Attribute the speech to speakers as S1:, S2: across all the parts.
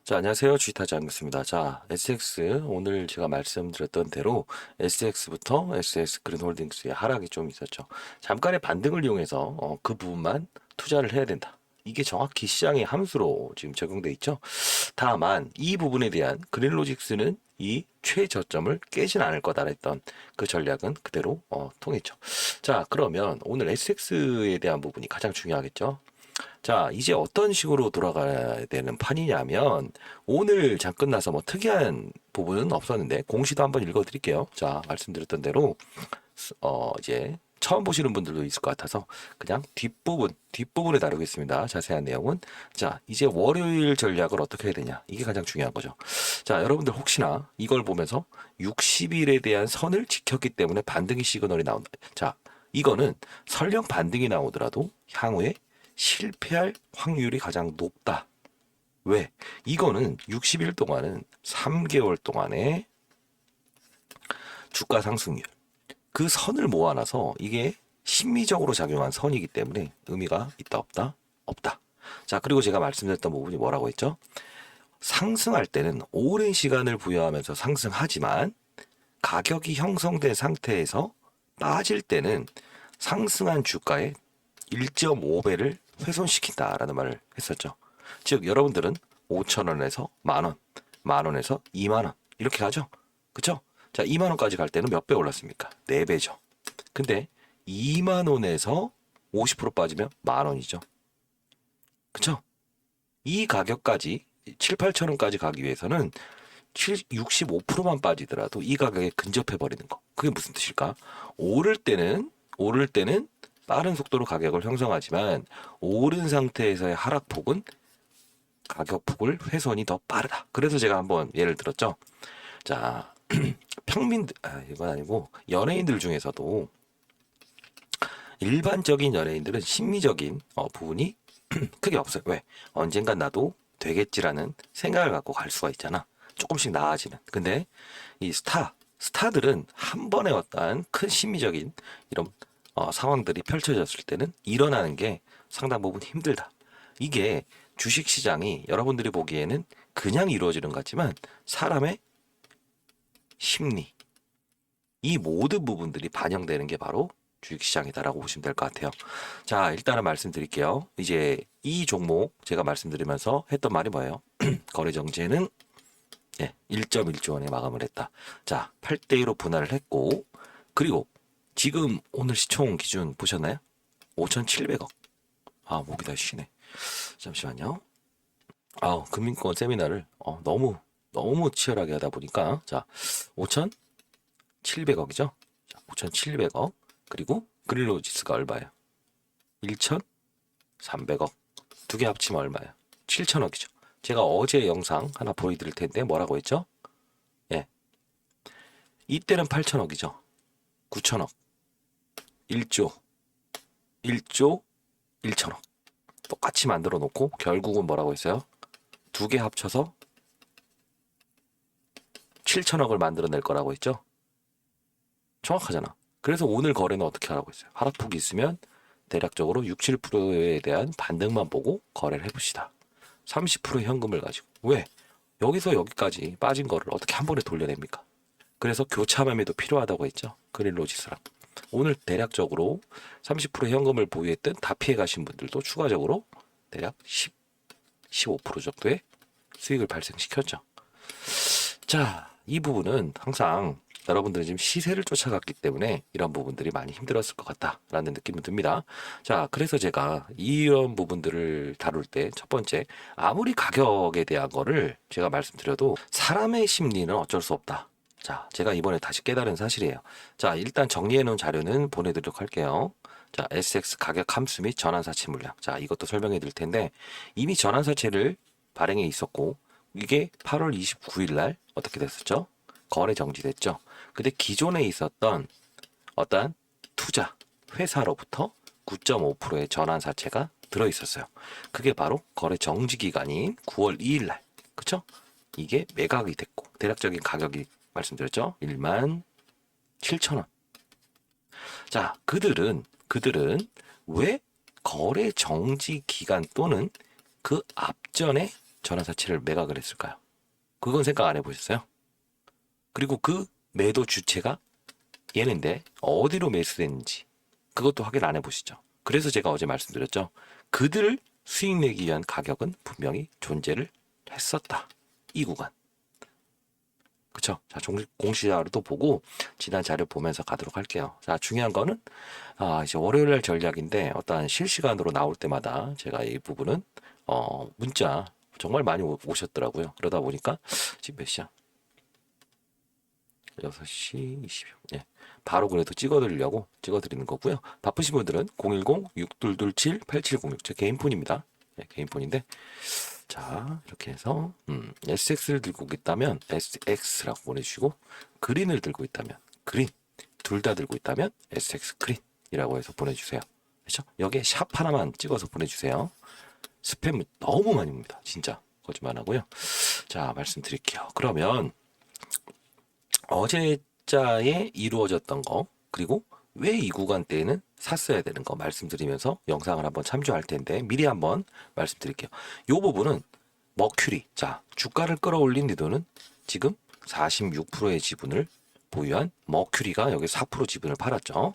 S1: 자, 안녕하세요. 주식타지 않겠습니다. 자, SX, 오늘 제가 말씀드렸던 대로 SX부터 SS 그린홀딩스의 하락이 좀 있었죠. 잠깐의 반등을 이용해서 그 부분만 투자를 해야 된다. 이게 정확히 시장의 함수로 지금 적용돼 있죠. 다만 이 부분에 대한 그린로직스는 이 최저점을 깨진 않을 거다 했던 그 전략은 그대로 통했죠. 자, 그러면 오늘 SX에 대한 부분이 가장 중요하겠죠. 자, 이제 어떤 식으로 돌아가야 되는 판이냐면, 오늘 장 끝나서 뭐 특이한 부분은 없었는데, 공시도 한번 읽어드릴게요. 자, 말씀드렸던 대로, 이제 처음 보시는 분들도 있을 것 같아서, 그냥 뒷부분에 다루겠습니다. 자세한 내용은. 자, 이제 월요일 전략을 어떻게 해야 되냐. 이게 가장 중요한 거죠. 자, 여러분들 혹시나 이걸 보면서 60일에 대한 선을 지켰기 때문에 반등의 시그널이 나온다. 자, 이거는 설령 반등이 나오더라도 향후에 실패할 확률이 가장 높다. 왜? 이거는 60일 동안은 3개월 동안의 주가 상승률. 그 선을 모아놔서 이게 심리적으로 작용한 선이기 때문에 의미가 있다, 없다? 없다. 자, 그리고 제가 말씀드렸던 부분이 뭐라고 했죠? 상승할 때는 오랜 시간을 부여하면서 상승하지만 가격이 형성된 상태에서 빠질 때는 상승한 주가의 1.5배를 훼손시킨다라는 말을 했었죠. 즉 여러분들은 5,000원에서 만원, 만원에서 2만원 이렇게 가죠. 그쵸? 자, 2만원까지 갈 때는 몇 배 올랐습니까? 4배죠. 근데 2만원에서 50% 빠지면 만원이죠. 그쵸? 이 가격까지 7, 8천원까지 가기 위해서는 65%만 빠지더라도 이 가격에 근접해 버리는 거. 그게 무슨 뜻일까? 오를 때는 빠른 속도로 가격을 형성하지만 오른 상태에서의 하락폭은 가격폭을 훼손이 더 빠르다. 그래서 제가 한번 예를 들었죠. 자, 이건 아니고 연예인들 중에서도 일반적인 연예인들은 심리적인 부분이 크게 없어요. 왜? 언젠간 나도 되겠지라는 생각을 갖고 갈 수가 있잖아. 조금씩 나아지는. 근데 이 스타들은 한 번에 어떠한 큰 심리적인 이런 상황들이 펼쳐졌을 때는 일어나는 게 상당 부분 힘들다. 이게 주식시장이 여러분들이 보기에는 그냥 이루어지는 것 같지만 사람의 심리, 이 모든 부분들이 반영되는 게 바로 주식시장이다라고 보시면 될 것 같아요. 자, 일단은 말씀드릴게요. 이제 이 종목 제가 말씀드리면서 했던 말이 뭐예요? 거래 정지는 1.1조 원에 마감을 했다. 자, 8대1로 분할을 했고, 그리고 지금 오늘 시총 기준 보셨나요? 5,700억. 아, 목이 다 쉬네. 잠시만요. 금융권 세미나를 너무 치열하게 하다 보니까 자, 5,700억이죠. 자, 5,700억. 그리고 그릴로지스가 얼마예요? 1,300억. 두 개 합치면 얼마예요? 7천억이죠. 제가 어제 영상 하나 보여드릴 텐데 뭐라고 했죠? 예. 이때는 8천억이죠. 9천억. 1조. 1조 1천억. 똑같이 만들어 놓고 결국은 뭐라고 했어요? 두 개 합쳐서 7천억을 만들어낼 거라고 했죠? 정확하잖아. 그래서 오늘 거래는 어떻게 하라고 했어요? 하락폭이 있으면 대략적으로 6, 7%에 대한 반등만 보고 거래를 해봅시다. 30% 현금을 가지고. 왜? 여기서 여기까지 빠진 거를 어떻게 한 번에 돌려냅니까? 그래서 교차 매매도 필요하다고 했죠. 그린로지스랑. 오늘 대략적으로 30% 현금을 보유했던 다 피해 가신 분들도 추가적으로 대략 15% 정도의 수익을 발생시켰죠. 자, 이 부분은 항상 여러분들이 지금 시세를 쫓아갔기 때문에 이런 부분들이 많이 힘들었을 것 같다라는 느낌이 듭니다. 자, 그래서 제가 이런 부분들을 다룰 때 첫 번째, 아무리 가격에 대한 거를 제가 말씀드려도 사람의 심리는 어쩔 수 없다. 자, 제가 이번에 다시 깨달은 사실이에요. 자, 일단 정리해 놓은 자료는 보내드리도록 할게요. 자, SX 가격 함수 및 전환사채 물량. 자, 이것도 설명해 드릴 텐데 이미 전환사채를 발행해 있었고 이게 8월 29일 날 어떻게 됐었죠? 거래 정지됐죠. 근데 기존에 있었던 어떤 투자 회사로부터 9.5%의 전환사채가 들어 있었어요. 그게 바로 거래 정지 기간인 9월 2일 날. 그쵸? 이게 매각이 됐고 대략적인 가격이 말씀드렸죠? 1만 7천 원. 자, 그들은 왜 거래 정지 기간 또는 그 앞전에 전환사채를 매각을 했을까요? 그건 생각 안 해보셨어요? 그리고 그 매도 주체가 얘는데 어디로 매수됐는지 그것도 확인 안 해보시죠. 그래서 제가 어제 말씀드렸죠. 그들을 수익 내기 위한 가격은 분명히 존재를 했었다. 이 구간. 그쵸? 자, 공시 자료도 보고 지난 자료 보면서 가도록 할게요. 자, 중요한 거는 이제 월요일 날 전략인데 어떠한 실시간으로 나올 때마다 제가 이 부분은 문자 정말 많이 오셨더라고요. 그러다 보니까 지금 몇 시야? 6시 20분. 예. 바로 그래도 찍어드리는 거고요. 바쁘신 분들은 010-6227-8706. 제 개인 폰입니다. 예, 개인 폰인데. 자, 이렇게 해서, SX를 들고 있다면, SX라고 보내주시고, 그린을 들고 있다면, 그린. 둘 다 들고 있다면, SX 그린이라고 해서 보내주세요. 그렇죠? 여기에 샵 하나만 찍어서 보내주세요. 스팸 너무 많이 옵니다. 진짜. 거짓말 하고요. 자, 말씀드릴게요. 그러면, 어제자에 이루어졌던 거 그리고 왜 이 구간대에는 샀어야 되는 거 말씀드리면서 영상을 한번 참조할 텐데 미리 한번 말씀드릴게요. 이 부분은 머큐리 자 주가를 끌어올린 리더는 지금 46%의 지분을 보유한 머큐리가 여기 4% 지분을 팔았죠.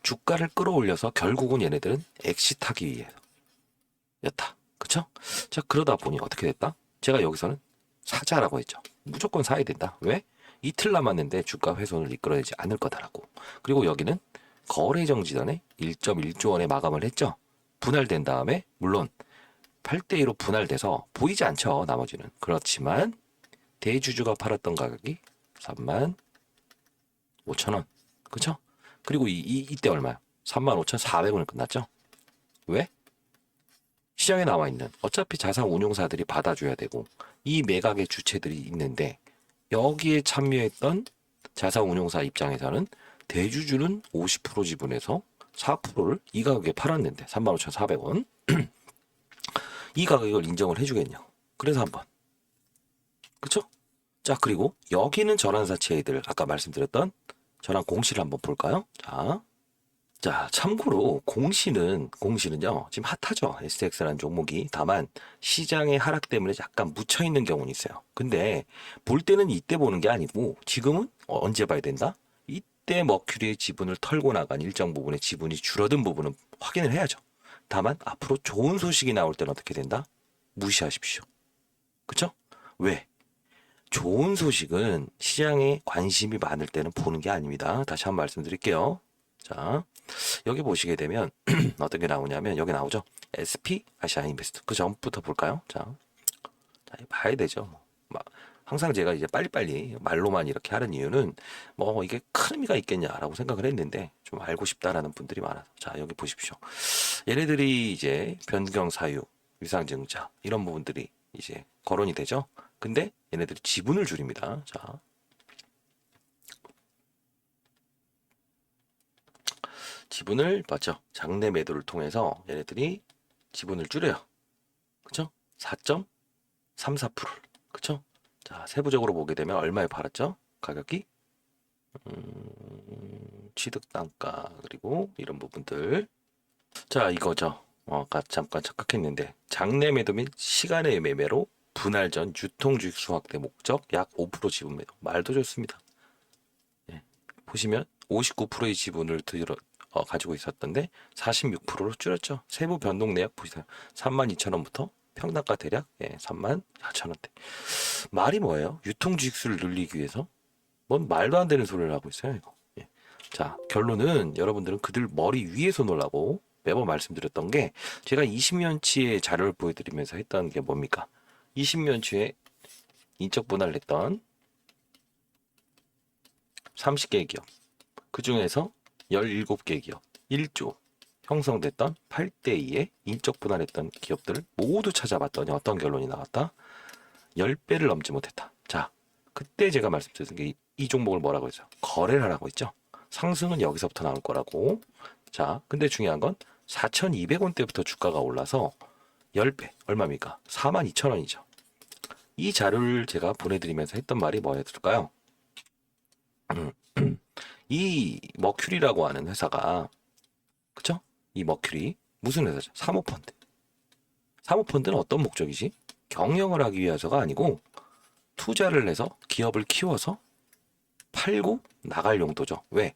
S1: 주가를 끌어올려서 결국은 얘네들은 엑시트하기 위해서였다. 그쵸? 자 그러다 보니 어떻게 됐다? 제가 여기서는 사자라고 했죠. 무조건 사야 된다. 왜? 이틀 남았는데 주가 훼손을 이끌어내지 않을 거다라고. 그리고 여기는 거래정지단에 1.1조 원에 마감을 했죠. 분할된 다음에 물론 8대2로 분할돼서 보이지 않죠. 나머지는. 그렇지만 대주주가 팔았던 가격이 35,000원. 그쵸? 그리고 이때 얼마요? 35,400원을 끝났죠. 왜? 시장에 나와 있는 어차피 자산 운용사들이 받아줘야 되고 이 매각의 주체들이 있는데 여기에 참여했던 자산운용사 입장에서는 대주주는 50% 지분에서 4%를 이 가격에 팔았는데 35,400원 이 가격을 인정을 해주겠냐. 그래서 한번 그쵸? 자 그리고 여기는 전환사채들 아까 말씀드렸던 전환 공시를 한번 볼까요? 자, 참고로 공시는요, 지금 핫하죠. SX라는 종목이. 다만, 시장의 하락 때문에 약간 묻혀있는 경우는 있어요. 근데, 볼 때는 이때 보는 게 아니고, 지금은 언제 봐야 된다? 이때 머큐리의 지분을 털고 나간 일정 부분의 지분이 줄어든 부분은 확인을 해야죠. 다만, 앞으로 좋은 소식이 나올 때는 어떻게 된다? 무시하십시오. 그쵸? 왜? 좋은 소식은 시장에 관심이 많을 때는 보는 게 아닙니다. 다시 한번 말씀드릴게요. 자, 여기 보시게 되면 어떤 게 나오냐면 여기 나오죠. SP 아시아인베스트. 그 전부터 볼까요? 자, 봐야 되죠. 항상 제가 이제 빨리빨리 말로만 이렇게 하는 이유는 이게 큰 의미가 있겠냐라고 생각을 했는데 좀 알고 싶다라는 분들이 많아서 자 여기 보십시오. 얘네들이 이제 변경 사유, 위상증자 이런 부분들이 이제 거론이 되죠. 근데 얘네들이 지분을 줄입니다. 자. 지분을 맞죠? 장내 매도를 통해서 얘네들이 지분을 줄여요. 그쵸? 4.34%를. 그쵸? 자, 세부적으로 보게 되면 얼마에 팔았죠? 가격이 취득 단가 그리고 이런 부분들. 자, 이거죠. 아까 잠깐 착각했는데 장내 매도 및 시간의 매매로 분할 전 유통주익 수확대 목적 약 5% 지분 매도. 말도 좋습니다. 예. 보시면 59%의 지분을 가지고 있었던데 46%로 줄였죠. 세부 변동 내역 보세요. 32,000원부터 평당가 대략 34,000원대. 말이 뭐예요? 유통주익수를 늘리기 위해서 뭔 말도 안 되는 소리를 하고 있어요. 이거. 예. 자 결론은 여러분들은 그들 머리 위에서 놀라고 매번 말씀드렸던 게 제가 20년치의 자료를 보여드리면서 했던 게 뭡니까? 20년치에 인적 분할을 했던 30개 기업 그 중에서 17개 기업 1조 형성됐던 8대2의 인적 분할했던 기업들을 모두 찾아봤더니 어떤 결론이 나왔다? 10배를 넘지 못했다. 자, 그때 제가 말씀드린 게 이 종목을 뭐라고 했죠? 거래를 하라고 했죠. 상승은 여기서부터 나올 거라고. 자, 근데 중요한 건 4,200원대부터 주가가 올라서 10배 얼마입니까? 42,000원이죠. 이 자료를 제가 보내드리면서 했던 말이 뭐였을까요? 이 머큐리라고 하는 회사가 그쵸? 이 머큐리 무슨 회사죠? 사모펀드. 사모펀드는 어떤 목적이지? 경영을 하기 위해서가 아니고 투자를 해서 기업을 키워서 팔고 나갈 용도죠. 왜?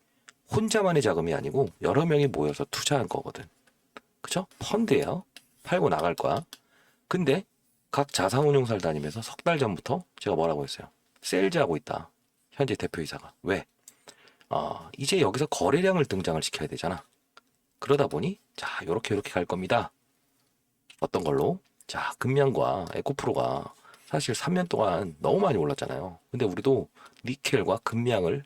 S1: 혼자만의 자금이 아니고 여러 명이 모여서 투자한 거거든. 그죠? 펀드예요. 팔고 나갈 거야. 근데 각 자산운용사를 다니면서 석 달 전부터 제가 뭐라고 했어요? 세일즈하고 있다. 현재 대표이사가. 왜? 이제 여기서 거래량을 등장을 시켜야 되잖아. 그러다 보니 자, 요렇게 갈 겁니다. 어떤 걸로? 자, 금양과 에코프로가 사실 3년 동안 너무 많이 올랐잖아요. 근데 우리도 니켈과 금양을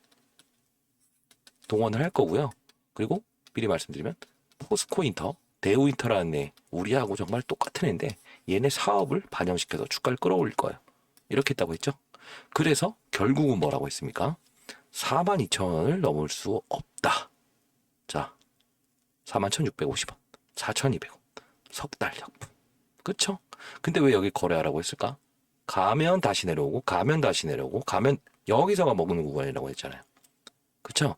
S1: 동원을 할 거고요. 그리고 미리 말씀드리면 포스코인터, 대우인터라는 애 우리하고 정말 똑같은 애인데 얘네 사업을 반영시켜서 주가를 끌어올릴 거예요. 이렇게 했다고 했죠. 그래서 결국은 뭐라고 했습니까? 42,000원을 넘을 수 없다. 자, 41,650원, 4,200원, 석 달 약분. 그쵸? 근데 왜 여기 거래하라고 했을까? 가면 다시 내려오고, 가면 다시 내려오고, 가면 여기서가 먹는 구간이라고 했잖아요. 그쵸?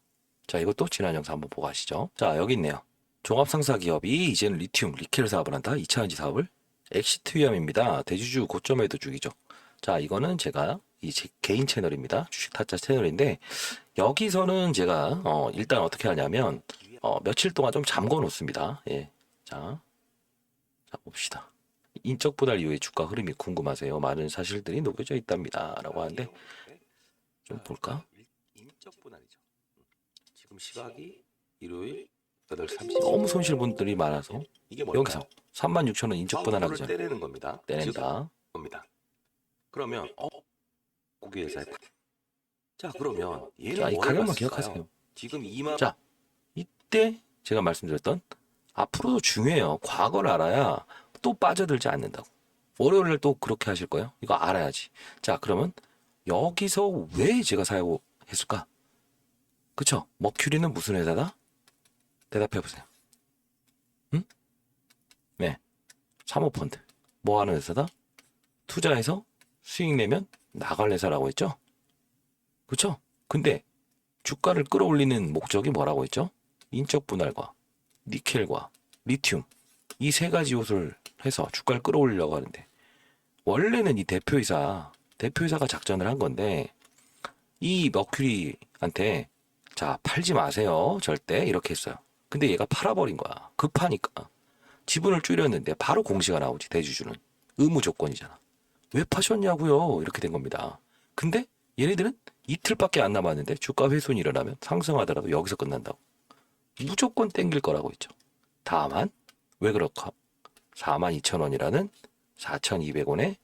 S1: 자, 이것도 지난 영상 한번 보고 가시죠. 자, 여기 있네요. 종합상사 기업이 이제는 리튬, 니켈 사업을 한다. 2차전지 사업을. 엑시트 위험입니다. 대주주 고점 매도 중이죠. 자, 이거는 제가 제 개인 채널입니다. 주식 타짜 채널인데 여기서는 제가 일단 어떻게 하냐면 며칠 동안 좀 잠궈 놓습니다. 예. 자 봅시다. 인적 분할 이후의 주가 흐름이 궁금하세요. 많은 사실들이 녹여져 있답니다. 라고 하는데 좀 볼까? 인적 분할이죠. 지금 시각이 일요일 8시 30분. 너무 손실분들이 많아서 이게 여기서 36,000원 인적 분할하기 전에 떼내는 겁니다. 떼낸다. 겁니다. 그러면 고객회사에 자, 그러면 얘는 자, 이 가격만 기억하세요. 지금 2만. 자, 이때 제가 말씀드렸던 앞으로도 중요해요. 과거를 알아야 또 빠져들지 않는다고. 월요일날 또 그렇게 하실 거예요? 이거 알아야지. 자, 그러면 여기서 왜 제가 사고 했을까? 그쵸? 머큐리는 무슨 회사다? 대답해 보세요. 응? 네. 사모펀드. 뭐 하는 회사다? 투자해서 수익 내면 나갈 회사라고 했죠? 그쵸? 근데 주가를 끌어올리는 목적이 뭐라고 했죠? 인적 분할과 니켈과 리튬 이 세 가지 요소를 해서 주가를 끌어올리려고 하는데 원래는 이 대표이사가 작전을 한 건데 이 머큐리한테 자 팔지 마세요 절대 이렇게 했어요. 근데 얘가 팔아버린 거야. 급하니까 지분을 줄였는데 바로 공시가 나오지. 대주주는 의무 조건이잖아. 왜 파셨냐고요? 이렇게 된 겁니다. 근데 얘네들은 이틀밖에 안 남았는데 주가 훼손이 일어나면 상승하더라도 여기서 끝난다고. 무조건 땡길 거라고 했죠. 다만 왜 그럴까? 42,000원이라는 4,200원의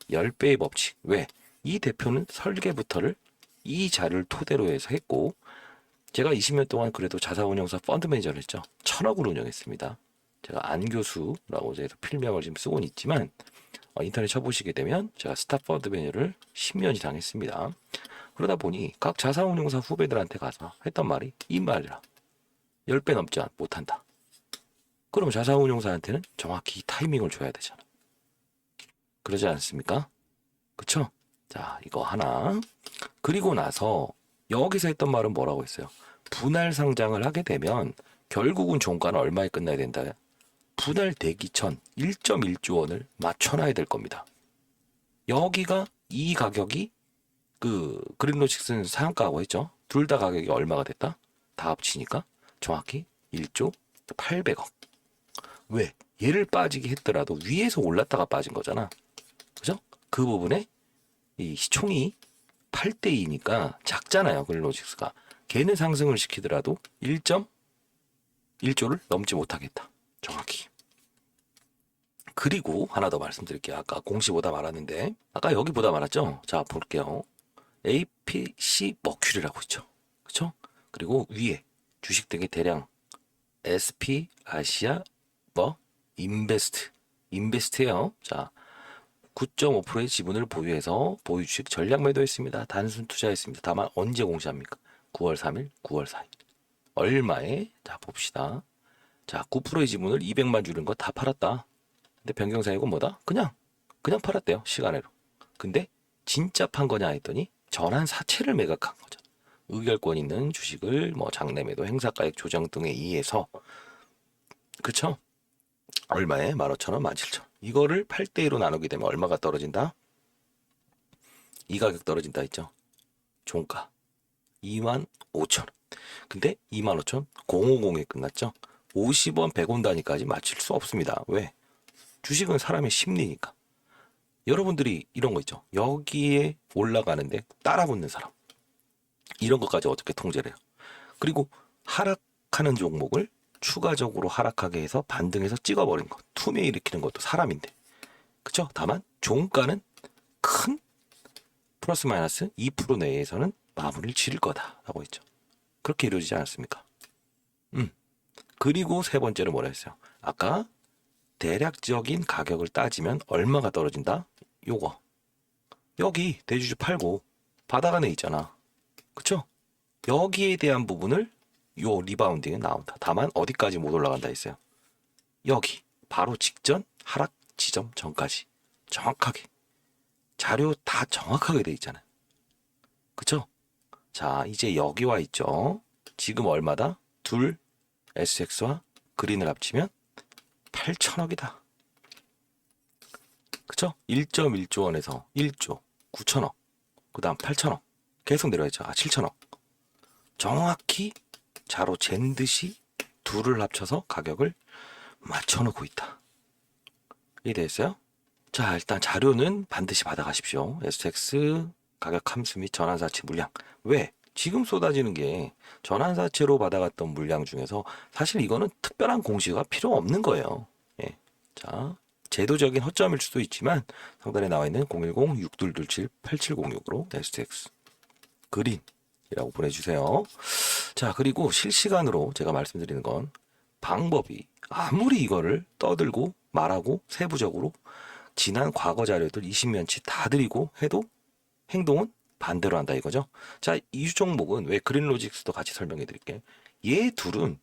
S1: 10배의 법칙. 왜? 이 대표는 설계부터를 이 자료를 토대로 해서 했고 제가 20년 동안 그래도 자산운용사 펀드 매니저를 했죠. 1,000억을 운영했습니다. 제가 안 교수라고 해서 필명을 지금 쓰고는 있지만 인터넷 쳐보시게 되면 제가 스타 펀드 매니저를 10년 이상 했습니다. 그러다 보니 각 자산운용사 후배들한테 가서 했던 말이 이 말이라. 10배 넘지 못한다. 그럼 자산운용사한테는 정확히 이 타이밍을 줘야 되잖아. 그러지 않습니까? 그쵸? 자, 이거 하나. 그리고 나서 여기서 했던 말은 뭐라고 했어요? 분할 상장을 하게 되면 결국은 종가는 얼마에 끝나야 된다. 분할되기 전 1.1조 원을 맞춰놔야 될 겁니다. 여기가 이 가격이 그린로직스는 상한가라고 했죠. 둘 다 가격이 얼마가 됐다? 다 합치니까 정확히 1조 800억. 왜? 얘를 빠지게 했더라도 위에서 올랐다가 빠진 거잖아. 그죠? 그 부분에 이 시총이 8대 2니까 작잖아요. 그린로직스가. 걔는 상승을 시키더라도 1.1조를 넘지 못하겠다. 정확히. 그리고 하나 더 말씀드릴게요. 아까 공시보다 말았는데 아까 여기보다 말았죠? 자, 볼게요. APC 머큐리라고 있죠. 그쵸? 그리고 위에 주식 등의 대량 SP 아시아 인베스트예요. 자, 9.5%의 지분을 보유해서 보유 주식 전략 매도했습니다. 단순 투자했습니다. 다만 언제 공시합니까? 9월 3일, 9월 4일. 얼마에? 자, 봅시다. 자, 9%의 지분을 200만 주는 거 다 팔았다. 근데 변경사유가 뭐다? 그냥 팔았대요. 시간으로. 근데 진짜 판 거냐 했더니 전환 사채를 매각한 거죠. 의결권 있는 주식을 장내 매도 행사가액 조정 등에 의해서 그쵸? 얼마에? 15,000원, 17,000원. 이거를 8대2로 나누게 되면 얼마가 떨어진다? 이 가격 떨어진다 했죠. 종가 25,000원. 근데 25,000원 050에 끝났죠. 50원, 100원 단위까지 맞출 수 없습니다. 왜? 주식은 사람의 심리니까. 여러분들이 이런 거 있죠. 여기에 올라가는데 따라붙는 사람. 이런 것까지 어떻게 통제를 해요? 그리고 하락하는 종목을 추가적으로 하락하게 해서 반등해서 찍어버린 것. 투매 일으키는 것도 사람인데. 그쵸? 다만 종가는 큰 플러스 마이너스 2% 내에서는 마무리를 지을 거다라고 했죠. 그렇게 이루어지지 않았습니까? 그리고 세 번째로 뭐라 했어요? 아까 대략적인 가격을 따지면 얼마가 떨어진다? 요거. 여기 대주주 팔고 바닥 안에 있잖아. 그쵸? 여기에 대한 부분을 요 리바운딩은 나온다. 다만 어디까지 못 올라간다 했어요. 여기 바로 직전 하락 지점 전까지 정확하게 자료 다 정확하게 돼 있잖아요. 그쵸? 자, 이제 여기 와 있죠. 지금 얼마다? 둘 SX와 그린을 합치면 8천억이다. 그쵸? 1.1조 원에서 1조 9천억, 그 다음 8천억 계속 내려왔죠. 7천억. 정확히 자로 잰 듯이 둘을 합쳐서 가격을 맞춰놓고 있다. 이해됐어요? 자, 일단 자료는 반드시 받아가십시오. SX 가격 함수 및 전환사채 물량. 왜? 지금 쏟아지는 게 전환사채로 받아갔던 물량 중에서 사실 이거는 특별한 공시가 필요 없는 거예요. 예. 자, 제도적인 허점일 수도 있지만 상단에 나와 있는 010-6227-8706으로 SX 그린이라고 보내주세요. 자, 그리고 실시간으로 제가 말씀드리는 건 방법이 아무리 이거를 떠들고 말하고 세부적으로 지난 과거 자료들 20년치 다 드리고 해도 행동은 반대로 한다 이거죠. 자, 이 종목은 왜 그린로직스도 같이 설명해 드릴게요. 얘 둘은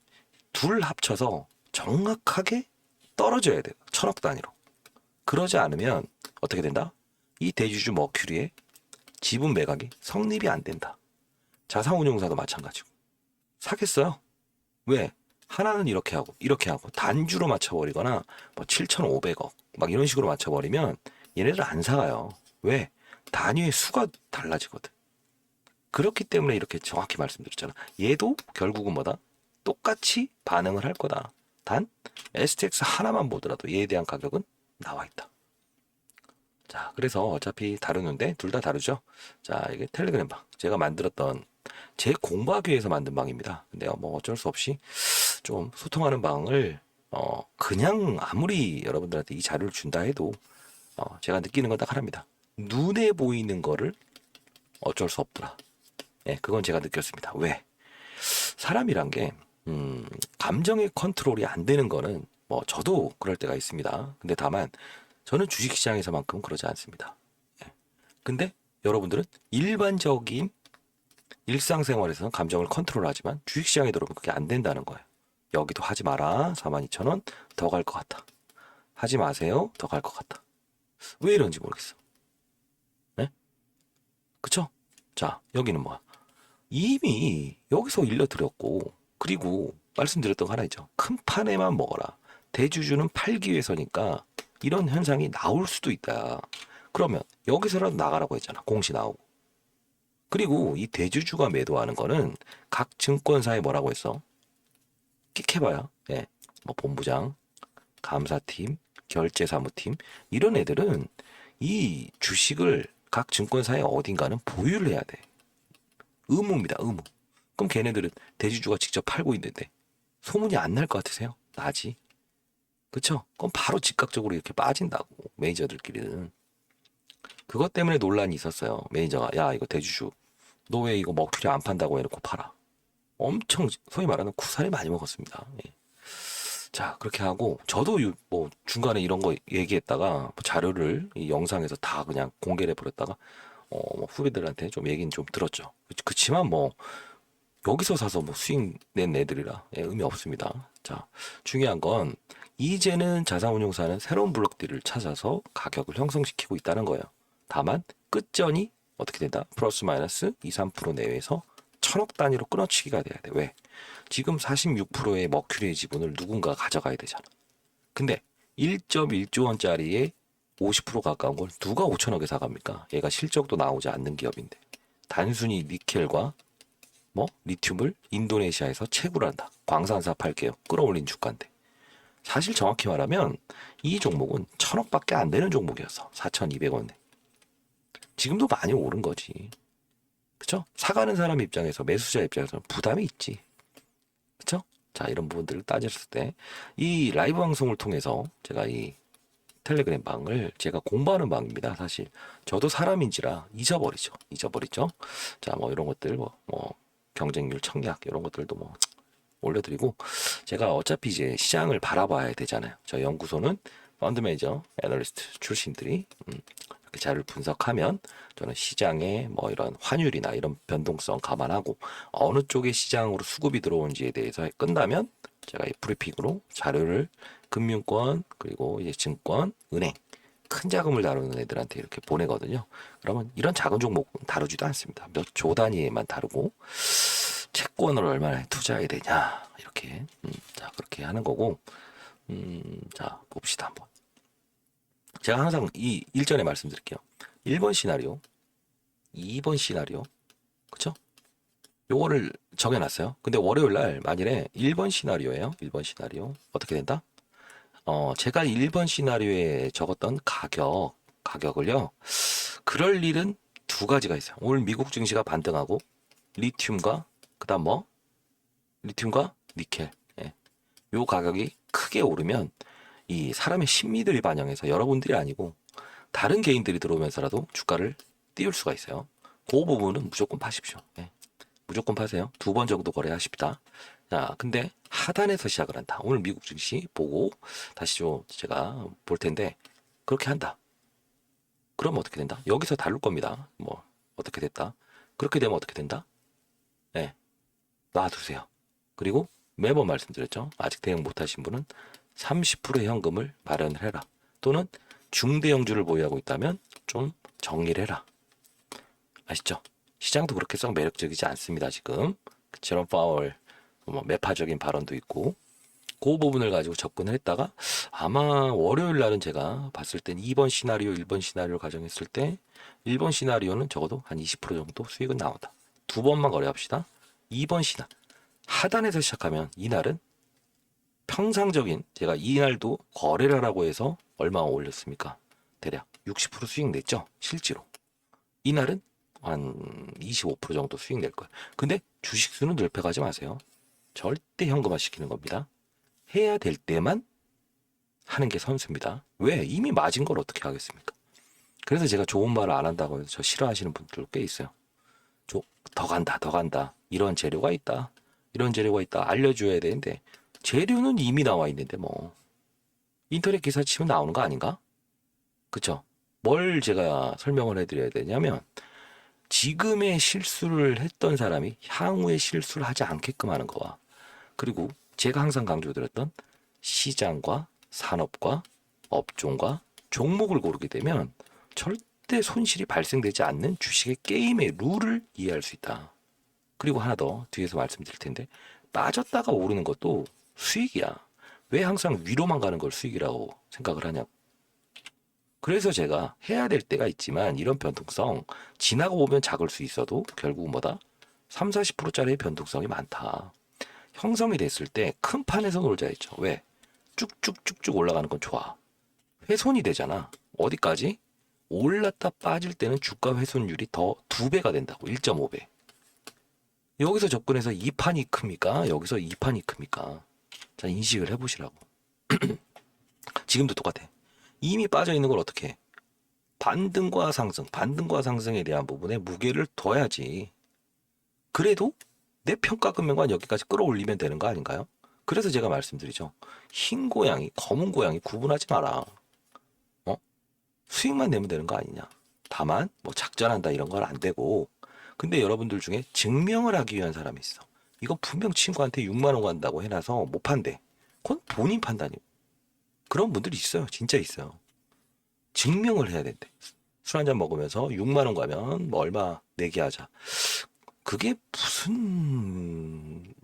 S1: 둘 합쳐서 정확하게 떨어져야 돼요. 천억 단위로. 그러지 않으면 어떻게 된다? 이 대주주 머큐리의 지분 매각이 성립이 안 된다. 자산운용사도 마찬가지고. 사겠어요? 왜? 하나는 이렇게 하고 단주로 맞춰버리거나 뭐 7,500억 막 이런 식으로 맞춰버리면 얘네들 안 사가요. 왜? 단위의 수가 달라지거든. 그렇기 때문에 이렇게 정확히 말씀드렸잖아. 얘도 결국은 뭐다? 똑같이 반응을 할 거다. 단 STX 하나만 보더라도 얘에 대한 가격은 나와 있다. 자, 그래서 어차피 다루는데 둘 다 다르죠. 자, 이게 텔레그램 방. 제가 만들었던 제 공부하기 위해서 만든 방입니다. 근데 뭐 어쩔 수 없이 좀 소통하는 방을 그냥 아무리 여러분들한테 이 자료를 준다 해도 제가 느끼는 건 딱 하나입니다. 눈에 보이는 거를 어쩔 수 없더라. 예, 그건 제가 느꼈습니다. 왜? 사람이란 게 감정의 컨트롤이 안 되는 거는 뭐 저도 그럴 때가 있습니다. 근데 다만 저는 주식시장에서만큼 그러지 않습니다. 예. 근데 여러분들은 일반적인 일상생활에서는 감정을 컨트롤하지만 주식시장에 들어오면 그게 안 된다는 거예요. 여기도 하지 마라. 42,000원 더 갈 것 같다. 하지 마세요. 더 갈 것 같다. 왜 이런지 모르겠어. 네? 그쵸? 자, 여기는 뭐야? 이미 여기서 일러드렸고, 그리고 말씀드렸던 거 하나 있죠. 큰 판에만 먹어라. 대주주는 팔기 위해서니까 이런 현상이 나올 수도 있다. 그러면 여기서라도 나가라고 했잖아. 공시 나오고. 그리고 이 대주주가 매도하는 거는 각 증권사에 뭐라고 했어? 끽해봐야. 예. 뭐 본부장, 감사팀, 결제사무팀 이런 애들은 이 주식을 각 증권사의 어딘가는 보유를 해야 돼. 의무입니다. 의무. 그럼 걔네들은 대주주가 직접 팔고 있는데 소문이 안 날 것 같으세요? 나지. 그쵸? 그럼 바로 즉각적으로 이렇게 빠진다고. 매니저들끼리는. 그것 때문에 논란이 있었어요. 매니저가 야 이거 대주주 너 왜 이거 먹튀리 안 판다고 해놓고 팔아. 엄청 소위 말하는 구살이 많이 먹었습니다. 예. 자 그렇게 하고 저도 뭐 중간에 이런 거 얘기했다가 뭐 자료를 이 영상에서 다 그냥 공개를 해버렸다가 뭐 후배들한테 좀 얘기는 좀 들었죠. 그치만 뭐 여기서 사서 뭐 수익 낸 애들이라 의미 없습니다. 자 중요한 건 이제는 자산운용사는 새로운 블록들을 찾아서 가격을 형성시키고 있다는 거예요. 다만 끝전이 어떻게 된다? 플러스 마이너스 2, 3% 내외에서 천억 단위로 끊어치기가 돼야 돼. 왜? 지금 46%의 머큐리의 지분을 누군가 가져가야 되잖아. 근데 1.1조 원짜리에 50% 가까운 걸 누가 5천억에 사갑니까? 얘가 실적도 나오지 않는 기업인데. 단순히 니켈과 뭐 리튬을 인도네시아에서 채굴 한다. 광산사 팔게요. 끌어올린 주가인데. 사실 정확히 말하면 이 종목은 1,000억밖에 안 되는 종목이었어. 4,200원에. 지금도 많이 오른 거지. 그쵸? 사가는 사람 입장에서, 매수자 입장에서는 부담이 있지. 그쵸? 자, 이런 부분들을 따졌을 때 이 라이브 방송을 통해서 제가 이 텔레그램 방을 제가 공부하는 방입니다. 사실 저도 사람인지라 잊어버리죠. 자, 뭐 이런 것들 뭐 경쟁률 청약 이런 것들도 뭐 올려드리고, 제가 어차피 이제 시장을 바라봐야 되잖아요. 저 연구소는 펀드 매니저, 애널리스트 출신들이 이렇게 자료를 분석하면 저는 시장의 뭐 이런 환율이나 이런 변동성 감안하고 어느 쪽에 시장으로 수급이 들어온지에 대해서 끝나면 제가 이 브리핑으로 자료를 금융권 그리고 이제 증권, 은행 큰 자금을 다루는 애들한테 이렇게 보내거든요. 그러면 이런 작은 종목은 다루지도 않습니다. 몇 조 단위에만 다루고 채권을 얼마나 투자해야 되냐 이렇게 자 그렇게 하는 거고. 자 봅시다 한번. 제가 항상 이 일전에 말씀드릴게요. 1번 시나리오, 2번 시나리오, 그쵸? 요거를 정해놨어요. 근데 월요일 날 만일에 1번 시나리오예요. 1번 시나리오 어떻게 된다? 제가 1번 시나리오에 적었던 가격을요. 그럴 일은 두 가지가 있어요. 오늘 미국 증시가 반등하고 리튬과 그다음 뭐? 리튬과 니켈. 예. 요 가격이 크게 오르면 이 사람의 심리들이 반영해서 여러분들이 아니고 다른 개인들이 들어오면서라도 주가를 띄울 수가 있어요. 그 부분은 무조건 파십시오. 예. 무조건 파세요. 2번 정도 거래하십니다. 자, 근데 하단에서 시작을 한다. 오늘 미국 증시 보고 다시 좀 제가 볼 텐데 그렇게 한다. 그러면 어떻게 된다? 여기서 다룰 겁니다. 뭐 어떻게 됐다. 그렇게 되면 어떻게 된다? 네, 놔두세요. 그리고 매번 말씀드렸죠. 아직 대응 못하신 분은 30%의 현금을 마련을 해라. 또는 중대형주를 보유하고 있다면 좀 정리를 해라. 아시죠? 시장도 그렇게 썩 매력적이지 않습니다. 지금 제롬 파월 뭐 매파적인 발언도 있고 그 부분을 가지고 접근을 했다가 아마 월요일 날은 제가 봤을 땐 2번 시나리오, 1번 시나리오를 가정했을 때 1번 시나리오는 적어도 한 20% 정도 수익은 나온다. 2번만 거래합시다. 2번 시나 하단에서 시작하면 이날은 평상적인 제가 이날도 거래를 하라고 해서 얼마 올렸습니까? 대략 60% 수익 냈죠. 실제로. 이날은 한 25% 정도 수익 낼 거예요. 근데 주식수는 늘패가지 마세요. 절대 현금화 시키는 겁니다. 해야 될 때만 하는 게 선수입니다. 왜? 이미 맞은 걸 어떻게 하겠습니까? 그래서 제가 좋은 말을 안 한다고 해서 저 싫어하시는 분들 꽤 있어요. 더 간다, 더 간다. 이런 재료가 있다. 이런 재료가 있다. 알려줘야 되는데 재료는 이미 나와 있는데 뭐 인터넷 기사 치면 나오는 거 아닌가? 그쵸? 뭘 제가 설명을 해드려야 되냐면 지금의 실수를 했던 사람이 향후에 실수를 하지 않게끔 하는 거와 그리고 제가 항상 강조드렸던 시장과 산업과 업종과 종목을 고르게 되면 절대 손실이 발생되지 않는 주식의 게임의 룰을 이해할 수 있다. 그리고 하나 더 뒤에서 말씀드릴 텐데 빠졌다가 오르는 것도 수익이야. 왜 항상 위로만 가는 걸 수익이라고 생각을 하냐. 그래서 제가 해야 될 때가 있지만 이런 변동성 지나고 보면 작을 수 있어도 결국은 뭐다? 3, 40%짜리의 변동성이 많다. 형성이 됐을 때 큰 판에서 놀자 했죠. 왜? 쭉쭉쭉쭉 올라가는 건 좋아. 훼손이 되잖아. 어디까지? 올랐다 빠질 때는 주가 훼손율이 더 2배가 된다고. 1.5배. 여기서 접근해서 2판이 큽니까? 여기서 2판이 큽니까? 자, 인식을 해보시라고. 지금도 똑같아. 이미 빠져 있는 걸 어떻게 해? 반등과 상승에 대한 부분에 무게를 둬야지. 그래도 내 평가 금액만 여기까지 끌어올리면 되는 거 아닌가요? 그래서 제가 말씀드리죠. 흰 고양이, 검은 고양이 구분하지 마라. 수익만 내면 되는 거 아니냐. 다만 뭐 작전한다 이런 건 안 되고. 근데 여러분들 중에 증명을 하기 위한 사람이 있어. 이거 분명 친구한테 6만 원 간다고 해놔서 못 판대. 그건 본인 판단이고. 그런 분들이 있어요. 진짜 있어요. 증명을 해야 된대. 술 한잔 먹으면서 6만 원 가면 뭐 얼마 내게 하자. 그게 무슨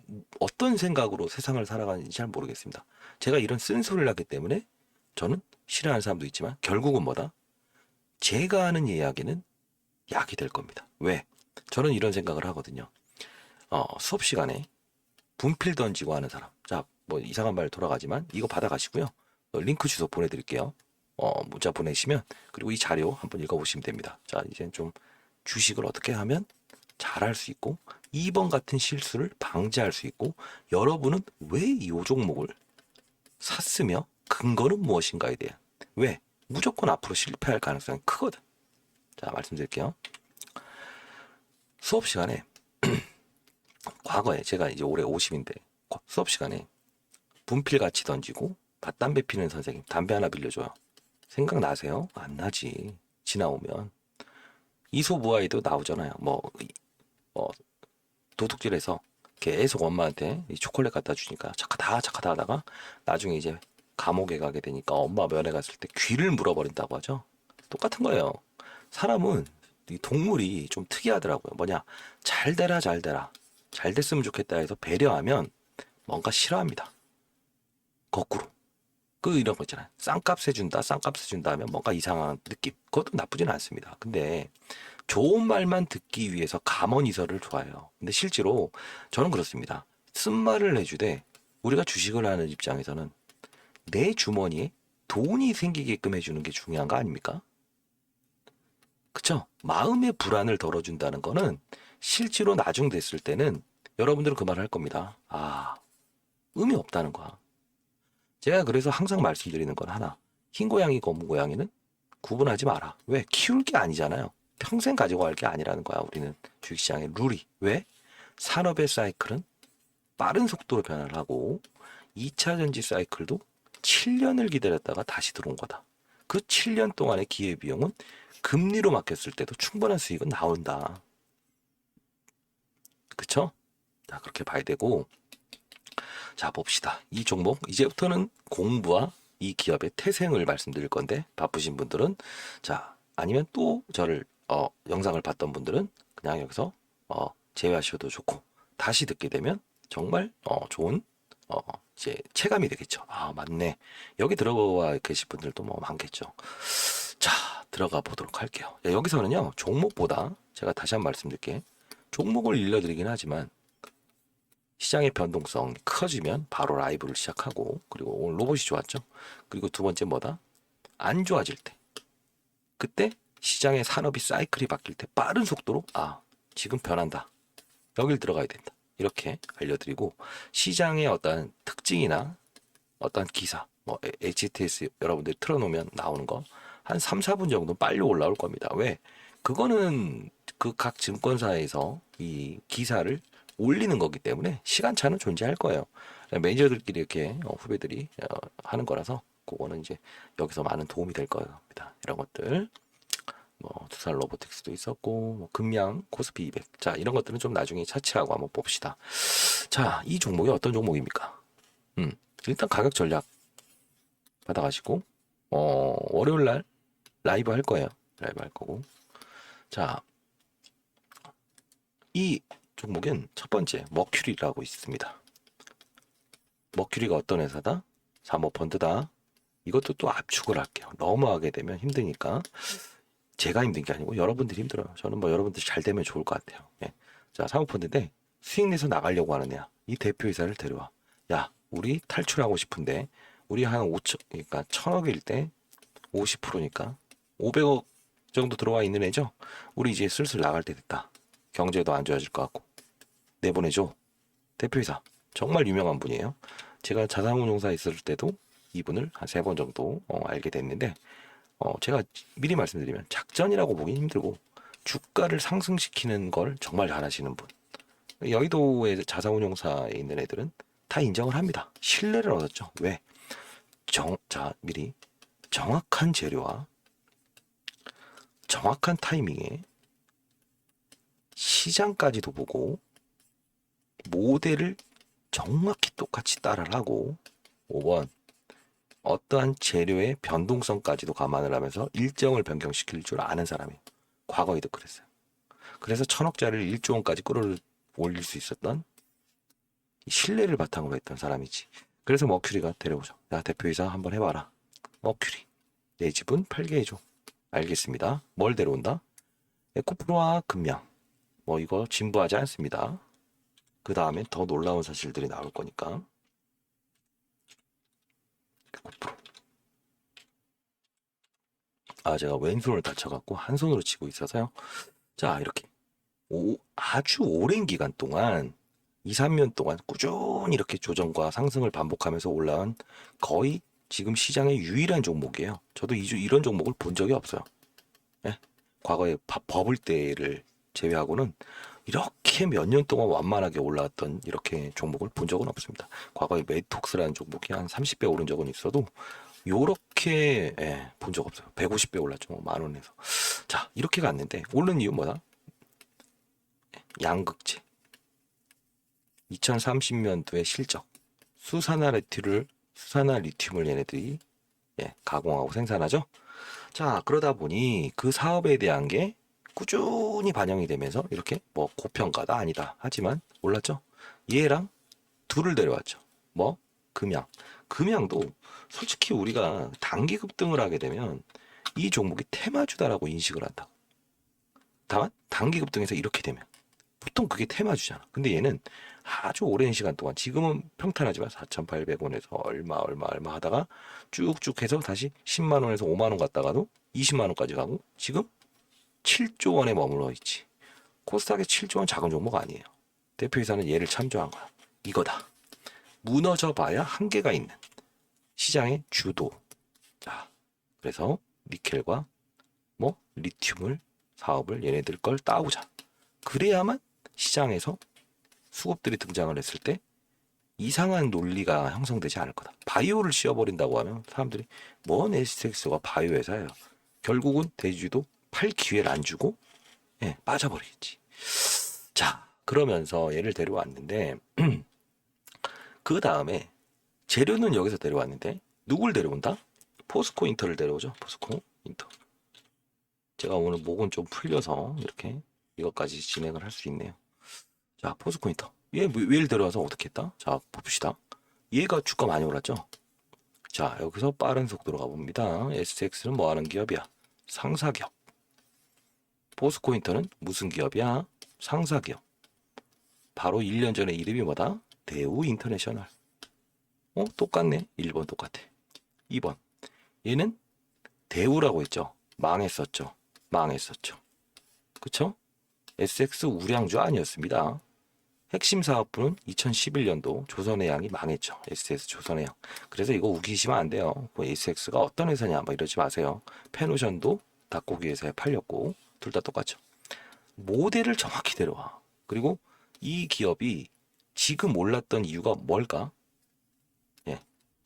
S1: 어떤 생각으로 세상을 살아가는지 잘 모르겠습니다. 제가 이런 쓴소리를 하기 때문에 저는 싫어하는 사람도 있지만 결국은 뭐다? 제가 하는 이야기는 약이 될 겁니다. 왜? 저는 이런 생각을 하거든요. 수업 시간에 분필 던지고 하는 사람. 자, 뭐 이상한 말 돌아가지만 이거 받아가시고요. 링크 주소 보내드릴게요. 문자 보내시면 그리고 이 자료 한번 읽어보시면 됩니다. 자, 이제 좀 주식을 어떻게 하면 잘할 수 있고 2번 같은 실수를 방지할 수 있고 여러분은 왜 이 종목을 샀으며 근거는 무엇인가에 대한 왜 무조건 앞으로 실패할 가능성이 크거든. 자, 말씀드릴게요. 수업 시간에 과거에 제가 이제 올해 50인데 수업 시간에 분필 같이 던지고 밭담배 피는 선생님 담배 하나 빌려줘요. 생각나세요? 안 나지. 지나오면 이소무아이도 나오잖아요. 뭐 도둑질해서 계속 엄마한테 이 초콜릿 갖다 주니까 착하다 하다가 나중에 이제 감옥에 가게 되니까 엄마 면회 갔을 때 귀를 물어버린다고 하죠. 똑같은 거예요. 사람은 이 동물이 좀 특이하더라고요. 뭐냐, 잘 되라 잘 됐으면 좋겠다 해서 배려하면 뭔가 싫어합니다. 거꾸로. 이런 거 있잖아요. 싼값 해준다 하면 뭔가 이상한 느낌. 그것도 나쁘진 않습니다. 근데 좋은 말만 듣기 위해서 감언이설을 좋아해요. 근데 실제로 저는 그렇습니다. 쓴말을 해주되 우리가 주식을 하는 입장에서는 내 주머니에 돈이 생기게끔 해주는 게 중요한 거 아닙니까? 그쵸? 마음의 불안을 덜어준다는 거는 실제로 나중 됐을 때는 여러분들은 그 말을 할 겁니다. 의미 없다는 거야. 제가 그래서 항상 말씀드리는 건 하나. 흰 고양이, 검은 고양이는 구분하지 마라. 왜? 키울 게 아니잖아요. 평생 가지고 갈 게 아니라는 거야. 우리는 주식시장의 룰이. 왜? 산업의 사이클은 빠른 속도로 변화를 하고 2차 전지 사이클도 7년을 기다렸다가 다시 들어온 거다. 그 7년 동안의 기회비용은 금리로 맡겼을 때도 충분한 수익은 나온다. 그쵸? 자, 그렇게 봐야 되고, 자, 봅시다. 이 종목, 이제부터는 공부와 이 기업의 태생을 말씀드릴 건데, 바쁘신 분들은, 자, 아니면 또 저를, 영상을 봤던 분들은 그냥 여기서, 제외하셔도 좋고, 다시 듣게 되면 정말, 좋은, 이제 체감이 되겠죠. 맞네. 여기 들어와 계실 분들도 뭐 많겠죠. 자, 들어가 보도록 할게요. 여기서는요, 종목보다 제가 다시 한번 말씀드릴게요. 종목을 일러드리긴 하지만 시장의 변동성이 커지면 바로 라이브를 시작하고, 그리고 오늘 로봇이 좋았죠. 그리고 두 번째 뭐다? 안 좋아질 때, 그때 시장의 산업이 사이클이 바뀔 때 빠른 속도로 지금 변한다, 여길 들어가야 된다, 이렇게 알려드리고, 시장의 어떤 특징이나 어떤 기사, 뭐 HTS 여러분들이 틀어놓으면 나오는 거 한 3, 4분 정도 빨리 올라올 겁니다. 왜? 그거는 그 각 증권사에서 이 기사를 올리는 거기 때문에 시간차는 존재할 거예요. 매니저들끼리 이렇게 후배들이 하는 거라서 그거는 이제 여기서 많은 도움이 될 겁니다. 이런 것들, 뭐 두산 로보틱스도 있었고, 뭐 금양 코스피 200, 자, 이런 것들은 좀 나중에 차치하고 한번 봅시다. 자, 이 종목이 어떤 종목입니까? 일단 가격 전략 받아가시고, 월요일 날 라이브 할 거예요. 라이브 할 거고. 자, 이 종목은 첫 번째 머큐리라고 있습니다. 머큐리가 어떤 회사다? 사모펀드다. 이것도 또 압축을 할게요. 너무 하게 되면 힘드니까. 제가 힘든 게 아니고 여러분들이 힘들어요. 저는 뭐 여러분들이 잘 되면 좋을 것 같아요. 예. 자, 사모펀드인데 수익 내서 나가려고 하는 애야. 이 대표이사를 데려와. 야, 우리 탈출하고 싶은데 우리 한 5천, 그러니까 1,000억일 때 50%니까 500억 정도 들어와 있는 애죠. 우리 이제 슬슬 나갈 때 됐다. 경제도 안 좋아질 것 같고 내보내줘. 대표이사 정말 유명한 분이에요. 제가 자산운용사 있을 때도 이분을 한 3번 정도 알게 됐는데, 제가 미리 말씀드리면 작전이라고 보기 힘들고 주가를 상승시키는 걸 정말 잘하시는 분. 여의도의 자산운용사에 있는 애들은 다 인정을 합니다. 신뢰를 얻었죠. 왜? 미리 정확한 재료와 정확한 타이밍에 시장까지도 보고 모델을 정확히 똑같이 따라를 하고, 5번 어떠한 재료의 변동성까지도 감안을 하면서 일정을 변경시킬 줄 아는 사람이 과거에도 그랬어요. 그래서 1,000억짜리를 1조 원까지 끌어올릴 수 있었던 신뢰를 바탕으로 했던 사람이지. 그래서 머큐리가 데려오죠. 야, 대표이사 한번 해봐라. 머큐리. 내 집은 팔게 해줘. 알겠습니다. 뭘 데려온다? 에코프로와 금양. 뭐 이거 진부하지 않습니다. 그 다음에 더 놀라운 사실들이 나올 거니까. 에코프로. 아, 제가 왼손을 다쳐갖고 한 손으로 치고 있어서요. 자, 이렇게 아주 오랜 기간 동안 2, 3년 동안 꾸준히 이렇게 조정과 상승을 반복하면서 올라온 거의 지금 시장의 유일한 종목이에요. 저도 이런 종목을 본 적이 없어요. 예? 과거에 버블 때를 제외하고는 이렇게 몇 년 동안 완만하게 올라왔던 이렇게 종목을 본 적은 없습니다. 과거에 메톡스라는 종목이 한 30배 오른 적은 있어도 요렇게 본 적 없어요. 150배 올랐죠. 뭐 만 원에서. 자, 이렇게 갔는데 오른 이유 뭐다? 양극재. 2030년도의 실적. 수산화 리튬을 얘네들이 가공하고 생산하죠. 자, 그러다 보니 그 사업에 대한 게 꾸준히 반영이 되면서 이렇게 뭐 고평가다 아니다 하지만 올랐죠. 얘랑 둘을 데려왔죠. 뭐 금양. 금양도 솔직히 우리가 단기 급등을 하게 되면 이 종목이 테마주다라고 인식을 한다. 다만 단기 급등에서 이렇게 되면 보통 그게 테마주잖아. 근데 얘는 아주 오랜 시간 동안 지금은 평탄하지만 4,800원에서 얼마 하다가 쭉쭉 해서 다시 10만 원에서 5만 원 갔다가도 20만 원까지 가고 지금 7조 원에 머물러 있지. 코스닥의 7조 원 작은 종목 아니에요. 대표이사는 얘를 참조한 거야. 이거다. 무너져 봐야 한계가 있는 시장의 주도. 자, 그래서 니켈과 뭐 리튬을 사업을 얘네들 걸 따오자. 그래야만 시장에서 수급들이 등장을 했을 때 이상한 논리가 형성되지 않을 거다. 바이오를 씌워버린다고 하면 사람들이 뭔 SX가 바이오 회사예요. 결국은 대주주도 팔 기회를 안 주고 빠져버리겠지. 자, 그러면서 얘를 데려왔는데 그 다음에 재료는 여기서 데려왔는데 누굴 데려온다? 포스코 인터를 데려오죠. 포스코 인터. 제가 오늘 목은 좀 풀려서 이렇게 이것까지 진행을 할 수 있네요. 자, 포스코 인터. 얘를 데려와서 어떻게 했다? 자, 봅시다. 얘가 주가 많이 올랐죠? 자, 여기서 빠른 속도로 가봅니다. SX는 뭐 하는 기업이야? 상사기업. 포스코 인터는 무슨 기업이야? 상사기업. 바로 1년 전에 이름이 뭐다? 대우 인터내셔널. 똑같네. 1번 똑같아. 2번. 얘는 대우라고 했죠. 망했었죠. 그쵸? SX 우량주 아니었습니다. 핵심 사업부는 2011년도 조선해양이 망했죠. SS 조선해양. 그래서 이거 우기시면 안 돼요. 뭐 SX가 어떤 회사냐 막 이러지 마세요. 페노션도 닭고기 회사에 팔렸고 둘 다 똑같죠. 모델을 정확히 데려와. 그리고 이 기업이 지금 올랐던 이유가 뭘까?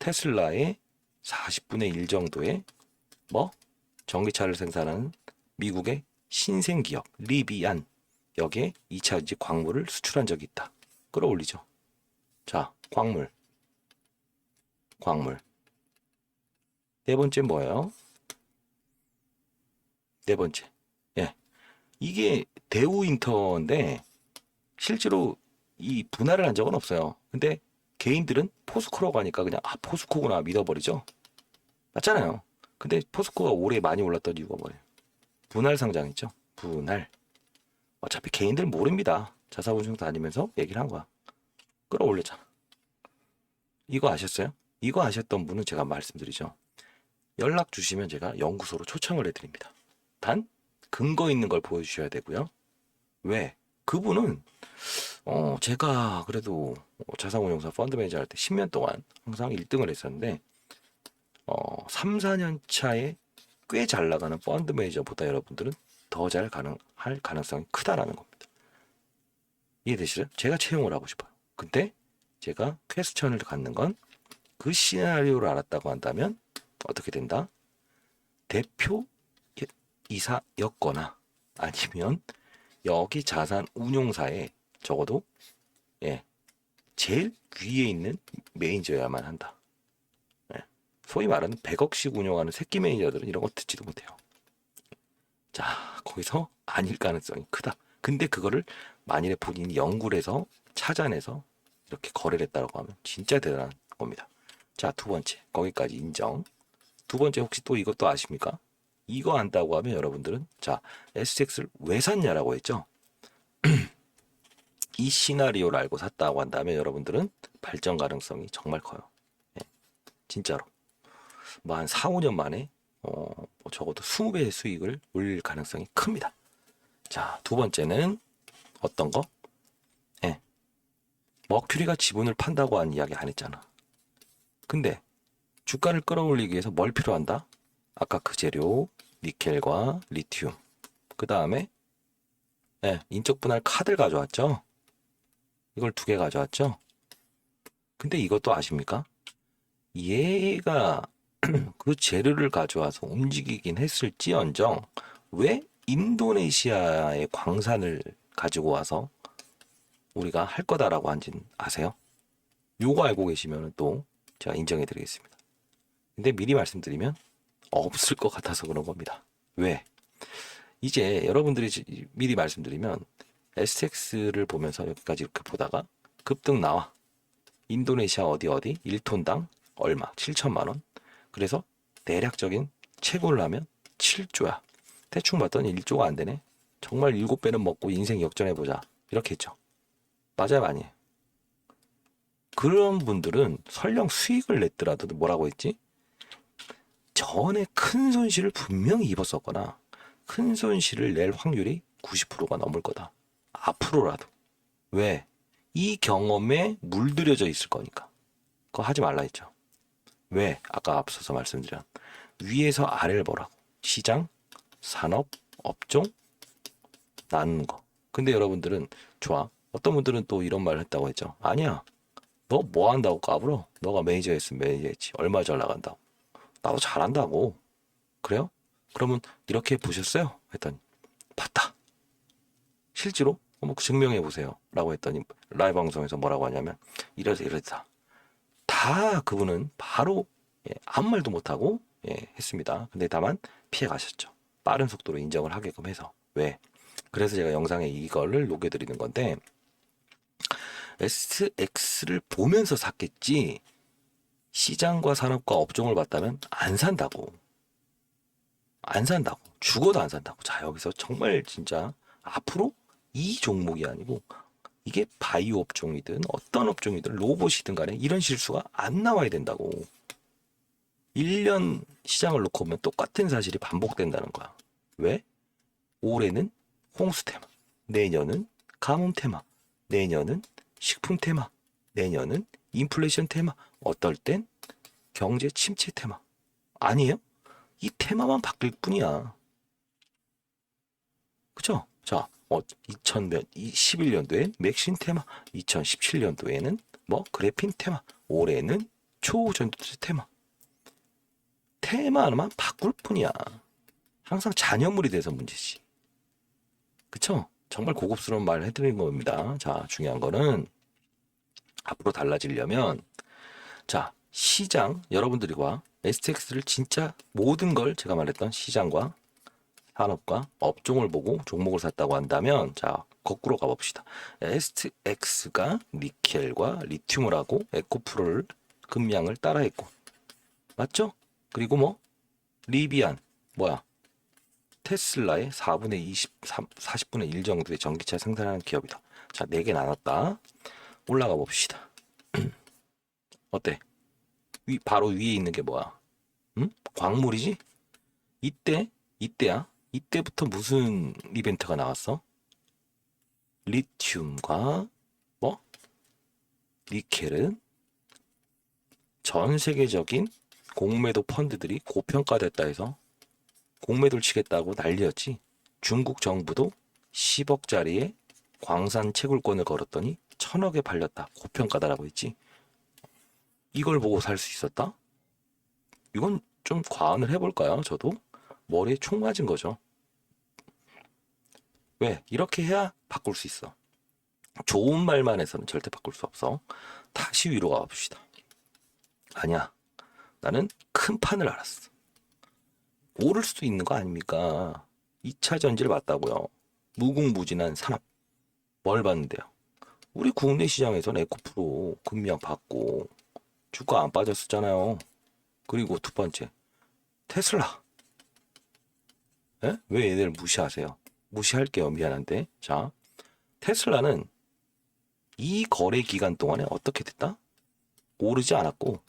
S1: 테슬라의 40분의 1 정도의 전기차를 생산하는 미국의 신생 기업 리비안. 여기에 2차전지 광물을 수출한 적이 있다. 끌어올리죠. 자, 광물. 네 번째 뭐예요? 네 번째. 이게 대우인터인데 실제로 이 분할을 한 적은 없어요. 근데 개인들은 포스코라고 하니까 그냥 포스코구나 믿어버리죠. 맞잖아요. 근데 포스코가 올해 많이 올랐던 이유가 뭐예요? 분할 상장이죠. 분할. 어차피 개인들 모릅니다. 자사운송 다니면서 얘기를 한 거야. 끌어올렸잖아. 이거 아셨어요? 이거 아셨던 분은 제가 말씀드리죠. 연락 주시면 제가 연구소로 초청을 해드립니다. 단 근거 있는 걸 보여주셔야 되고요. 왜? 그분은 제가 그래도 자산운용사 펀드 매니저 할 때 10년 동안 항상 1등을 했었는데 3, 4년 차에 꽤 잘 나가는 펀드 매니저보다 여러분들은 더 잘 할 가능성이 크다라는 겁니다. 이해되시죠? 제가 채용을 하고 싶어요. 근데 제가 퀘스천을 갖는 건 그 시나리오를 알았다고 한다면 어떻게 된다? 대표 이사였거나 아니면 여기 자산 운용사에 적어도 제일 위에 있는 매니저야만 한다. 소위 말하는 100억씩 운영하는 새끼 매니저들은 이런 거 듣지도 못해요. 자, 거기서 아닐 가능성이 크다. 근데 그거를 만일에 본인이 연구를 해서 찾아내서 이렇게 거래를 했다고 하면 진짜 대단한 겁니다. 자, 두 번째. 거기까지 인정. 두 번째 혹시 또 이것도 아십니까? 이거 안다고 하면 여러분들은 자 SX를 왜 샀냐라고 했죠. 이 시나리오를 알고 샀다고 한다면 여러분들은 발전 가능성이 정말 커요. 예, 진짜로. 뭐 한 4, 5년 만에 뭐 적어도 20배의 수익을 올릴 가능성이 큽니다. 자, 두 번째는 어떤 거? 예, 머큐리가 지분을 판다고 한 이야기 안 했잖아. 근데 주가를 끌어올리기 위해서 뭘 필요한다? 아까 그 재료, 니켈과 리튬. 그 다음에 인적 분할 카드를 가져왔죠. 이걸 2개 가져왔죠. 근데 이것도 아십니까? 얘가 그 재료를 가져와서 움직이긴 했을지언정 왜 인도네시아의 광산을 가지고 와서 우리가 할 거다라고 한지는 아세요? 요거 알고 계시면 또 제가 인정해 드리겠습니다. 근데 미리 말씀드리면 없을 것 같아서 그런 겁니다. 왜? 이제 여러분들이 미리 말씀드리면 SX를 보면서 여기까지 이렇게 보다가 급등 나와. 인도네시아 어디 1톤당 얼마? 7천만 원. 그래서 대략적인 채굴을 하면 7조야. 대충 봤더니 1조가 안 되네. 정말 7배는 먹고 인생 역전해보자. 이렇게 했죠. 맞아요, 아니에요? 그런 분들은 설령 수익을 냈더라도 뭐라고 했지? 전에 큰 손실을 분명히 입었었거나 큰 손실을 낼 확률이 90%가 넘을 거다. 앞으로라도. 왜? 이 경험에 물들여져 있을 거니까. 그거 하지 말라 했죠. 왜? 아까 앞서서 말씀드린 위에서 아래를 보라고. 시장, 산업, 업종, 나누는 거. 근데 여러분들은 좋아. 어떤 분들은 또 이런 말을 했다고 했죠. 아니야. 너 뭐 한다고 까불어? 너가 매니저 했으면 매니저 했지. 얼마 잘 나간다고. 나도 잘한다고. 그래요? 그러면 이렇게 보셨어요? 했더니 봤다. 실제로 뭐 증명해 보세요. 라고 했더니 라이브 방송에서 뭐라고 하냐면 이러다 이러다. 다 그분은 바로 아무 말도 못하고 했습니다. 근데 다만 피해 가셨죠. 빠른 속도로 인정을 하게끔 해서. 왜? 그래서 제가 영상에 이거를 녹여드리는 건데 SX를 보면서 샀겠지 시장과 산업과 업종을 봤다면 안 산다고. 안 산다고. 죽어도 안 산다고. 자, 여기서 정말 진짜 앞으로 이 종목이 아니고 이게 바이오 업종이든 어떤 업종이든 로봇이든 간에 이런 실수가 안 나와야 된다고. 1년 시장을 놓고 보면 똑같은 사실이 반복된다는 거야. 왜? 올해는 홍수 테마, 내년은 가뭄 테마, 내년은 식품 테마, 내년은 인플레이션 테마, 어떨 땐 경제 침체 테마. 아니에요? 이 테마만 바뀔 뿐이야. 그쵸? 자, 2011년도엔 맥신 테마, 2017년도에는 뭐 그래핀 테마, 올해는 초전도체 테마. 테마만 바꿀 뿐이야. 항상 잔여물이 돼서 문제지. 그쵸? 정말 고급스러운 말 해드리는 겁니다. 자, 중요한 거는 앞으로 달라지려면 자, 시장 여러분들과 STX를 진짜 모든 걸 제가 말했던 시장과 산업과 업종을 보고 종목을 샀다고 한다면 자, 거꾸로 가봅시다. STX가 니켈과 리튬을 하고 에코프로를 금량을 따라했고 맞죠? 그리고 뭐 리비안 뭐야 테슬라의 4분의 23, 40분의 1 정도의 전기차 생산하는 기업이다. 자, 4개 나눴다. 올라가 봅시다. 어때? 바로 위에 있는 게 뭐야? 응? 광물이지? 이때야? 이때부터 무슨 이벤트가 나왔어? 리튬과 뭐? 니켈은 전 세계적인 공매도 펀드들이 고평가됐다 해서 공매도를 치겠다고 난리였지. 중국 정부도 10억짜리의 광산 채굴권을 걸었더니 1,000억에 팔렸다. 고평가다라고 했지. 이걸 보고 살 수 있었다? 이건 좀 과언을 해볼까요? 저도 머리에 총 맞은 거죠. 왜? 이렇게 해야 바꿀 수 있어. 좋은 말만 해서는 절대 바꿀 수 없어. 다시 위로 가봅시다. 아니야. 나는 큰 판을 알았어. 오를 수도 있는 거 아닙니까? 2차 전지를 봤다고요. 무궁무진한 산업. 뭘 봤는데요? 우리 국내 시장에서는 에코프로 금량 받고 주가 안 빠졌었잖아요. 그리고 두 번째, 테슬라. 에? 왜 얘네를 무시하세요? 무시할게요. 미안한데. 자, 테슬라는 이 거래 기간 동안에 어떻게 됐다? 오르지 않았고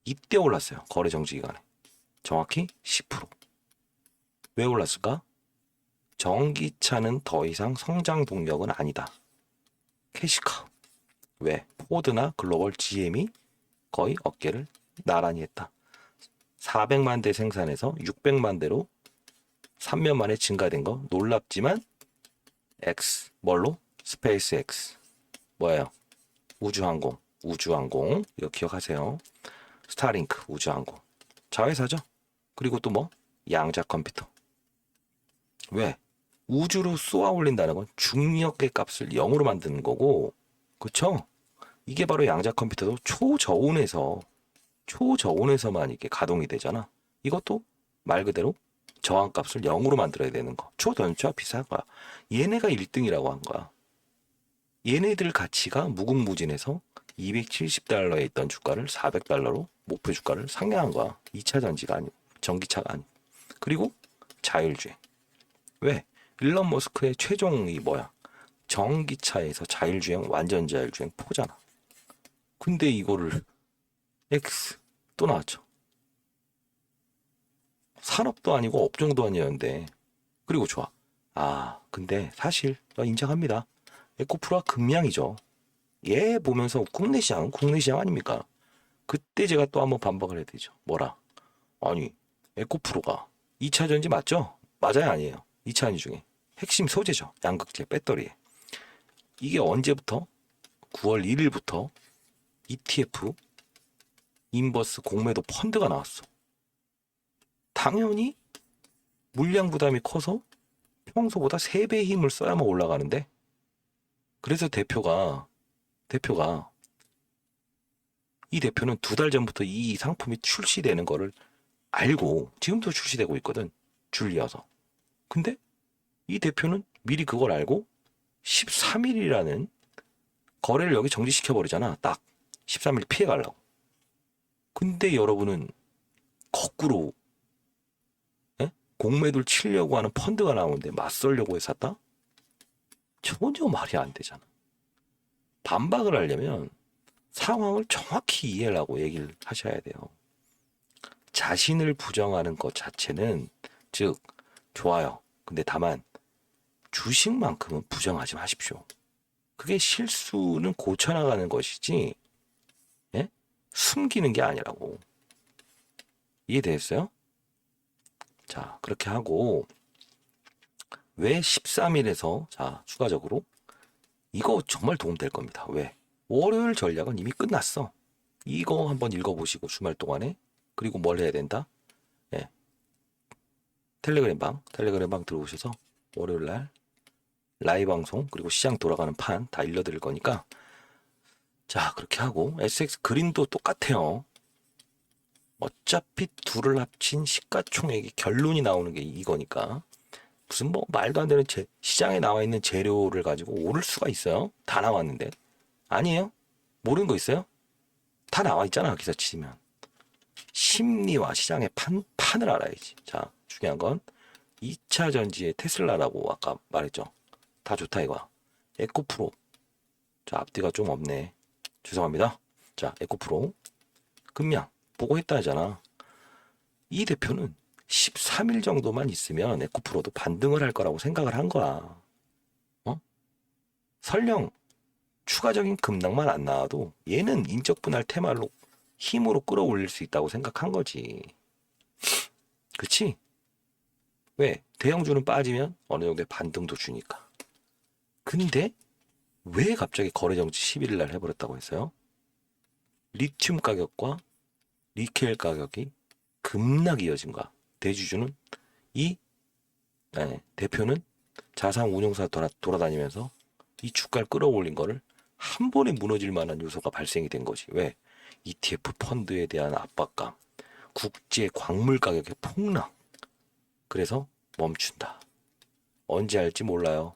S1: 이때 올랐어요. 거래 정지 기간에. 정확히 10%. 왜 올랐을까? 전기차는 더 이상 성장 동력은 아니다. 캐시카우. 왜? 포드나 글로벌 GM이 거의 어깨를 나란히 했다. 400만 대 생산해서 600만 대로 3년 만에 증가된 거 놀랍지만 X 뭘로? 스페이스 X 뭐예요? 우주항공 이거 기억하세요. 스타링크 우주항공 자회사죠. 그리고 또 뭐? 양자 컴퓨터. 왜? 우주로 쏘아 올린다는 건 중력의 값을 0으로 만드는 거고, 그쵸? 이게 바로 양자 컴퓨터도 초저온에서만 이게 가동이 되잖아. 이것도 말 그대로 저항값을 0으로 만들어야 되는 거. 초전지와 비슷한 거야. 얘네가 1등이라고 한 거야. 얘네들 가치가 무궁무진해서 270달러에 있던 주가를 400달러로 목표 주가를 상향한 거야. 2차 전지가 아니고 전기차가 아니고. 그리고 자율주행. 왜? 일론 머스크의 최종이 뭐야? 전기차에서 자율주행, 완전 자율주행 포잖아. 근데 이거를 X 또 나왔죠. 산업도 아니고 업종도 아니었는데. 그리고 좋아. 아, 근데 사실 인정합니다. 에코프로가 금량이죠. 얘 보면서 국내 시장 아닙니까? 그때 제가 또 한번 반박을 해야 되죠. 뭐라? 아니, 에코프로가 2차 전지 맞죠? 맞아요, 아니에요? 2차 전지 중에 핵심 소재죠. 양극재 배터리에. 이게 언제부터? 9월 1일부터 ETF 인버스 공매도 펀드가 나왔어. 당연히 물량 부담이 커서 평소보다 3배 힘을 써야만 올라가는데, 그래서 이 대표는 2달 전부터 이 상품이 출시되는 거를 알고 지금도 출시되고 있거든. 줄 이어서. 근데 이 대표는 미리 그걸 알고 13일이라는 거래를 여기 정지시켜버리잖아. 딱 13일 피해가려고. 근데 여러분은 거꾸로 공매도를 치려고 하는 펀드가 나오는데 맞설려고 해서 샀다? 전혀 말이 안 되잖아. 반박을 하려면 상황을 정확히 이해하려고 얘기를 하셔야 돼요. 자신을 부정하는 것 자체는 즉 좋아요. 근데 다만 주식만큼은 부정하지 마십시오. 그게 실수는 고쳐나가는 것이지 예? 숨기는 게 아니라고. 이해되셨어요? 자, 그렇게 하고 왜 13일에서 자 추가적으로 이거 정말 도움될 겁니다. 왜? 월요일 전략은 이미 끝났어. 이거 한번 읽어보시고 주말 동안에. 그리고 뭘 해야 된다? 예. 텔레그램방 들어오셔서 월요일날 라이브 방송 그리고 시장 돌아가는 판 다 일러드릴 거니까 자 그렇게 하고 SX 그린도 똑같아요. 어차피 둘을 합친 시가총액이 결론이 나오는 게 이거니까 무슨 뭐 말도 안 되는 시장에 나와 있는 재료를 가지고 오를 수가 있어요? 다 나왔는데 아니에요? 모르는 거 있어요? 다 나와 있잖아. 기사 치면 심리와 시장의 판을 알아야지. 자 중요한 건 2차 전지의 테슬라라고 아까 말했죠. 다 좋다 이거야. 에코프로. 자 앞뒤가 좀 없네. 죄송합니다. 자 에코프로 금량 보고 했다 하잖아. 이 대표는 13일 정도만 있으면 에코프로도 반등을 할 거라고 생각을 한 거야. 설령 추가적인 급락만 안 나와도 얘는 인적 분할 테마로 힘으로 끌어올릴 수 있다고 생각한 거지. 그치? 왜? 대형주는 빠지면 어느 정도의 반등도 주니까. 근데 왜 갑자기 거래정지 11일 날 해버렸다고 했어요? 리튬 가격과 니켈 가격이 급락 이어진 거야. 대주주는 대표는 자산 운용사 돌아다니면서 이 주가를 끌어올린 거를 한 번에 무너질 만한 요소가 발생이 된 거지. 왜? ETF 펀드에 대한 압박감, 국제 광물 가격의 폭락. 그래서 멈춘다. 언제 할지 몰라요.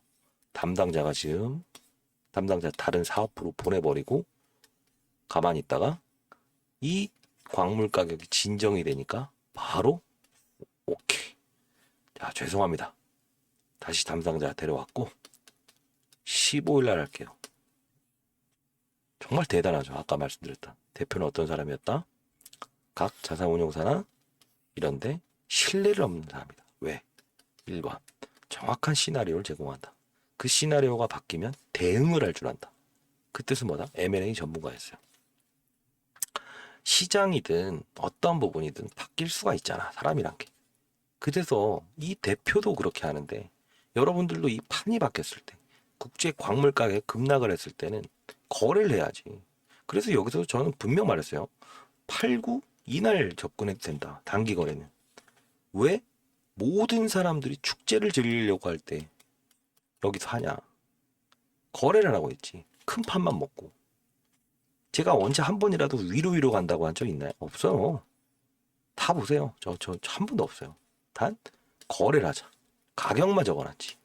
S1: 담당자가 지금 다른 사업부로 보내버리고 가만히 있다가 이 광물 가격이 진정이 되니까 바로 오케이. 자, 죄송합니다. 다시 담당자 데려왔고 15일 날 할게요. 정말 대단하죠. 아까 말씀드렸다. 대표는 어떤 사람이었다? 각 자산운용사나 이런데 신뢰를 없는 사람이다. 왜? 1번. 정확한 시나리오를 제공한다. 그 시나리오가 바뀌면 대응을 할 줄 안다. 그 뜻은 뭐다? M&A 전문가였어요. 시장이든 어떤 부분이든 바뀔 수가 있잖아. 사람이란 게. 그래서 이 대표도 그렇게 하는데 여러분들도 이 판이 바뀌었을 때 국제 광물 가격이 급락을 했을 때는 거래를 해야지. 그래서 여기서 저는 분명 말했어요. 8, 9 이날 접근해도 된다. 단기 거래는. 왜? 모든 사람들이 축제를 즐기려고 할 때 여기서 하냐. 거래를 하라고 했지. 큰 판만 먹고. 제가 언제 한 번이라도 위로 간다고 한 적 있나요? 없어요. 다 보세요. 저 한 번도 없어요. 단 거래를 하자. 가격만 적어놨지.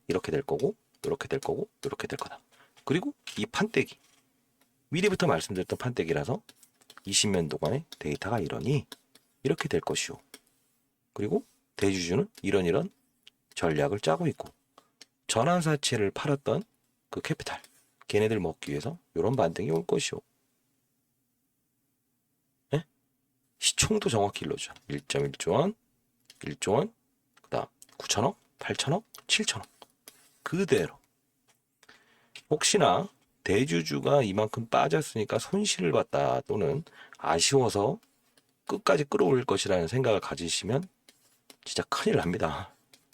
S1: 이렇게 될 거고, 이렇게 될 거고, 이렇게 될 거다. 그리고 이 판때기. 미리부터 말씀드렸던 판때기라서 20년 동안의 데이터가 이러니 이렇게 될 것이오. 그리고 대주주는 이런 전략을 짜고 있고 전환사채를 팔았던 그 캐피탈 걔네들 먹기 위해서 이런 반등이 올 것이오. 네? 시총도 정확히 일러줘. 1.1조 원, 1조 원, 그 다음 9천억, 8천억, 7천억 그대로. 혹시나 대주주가 이만큼 빠졌으니까 손실을 봤다 또는 아쉬워서 끝까지 끌어올릴 것이라는 생각을 가지시면 진짜 큰일 납니다.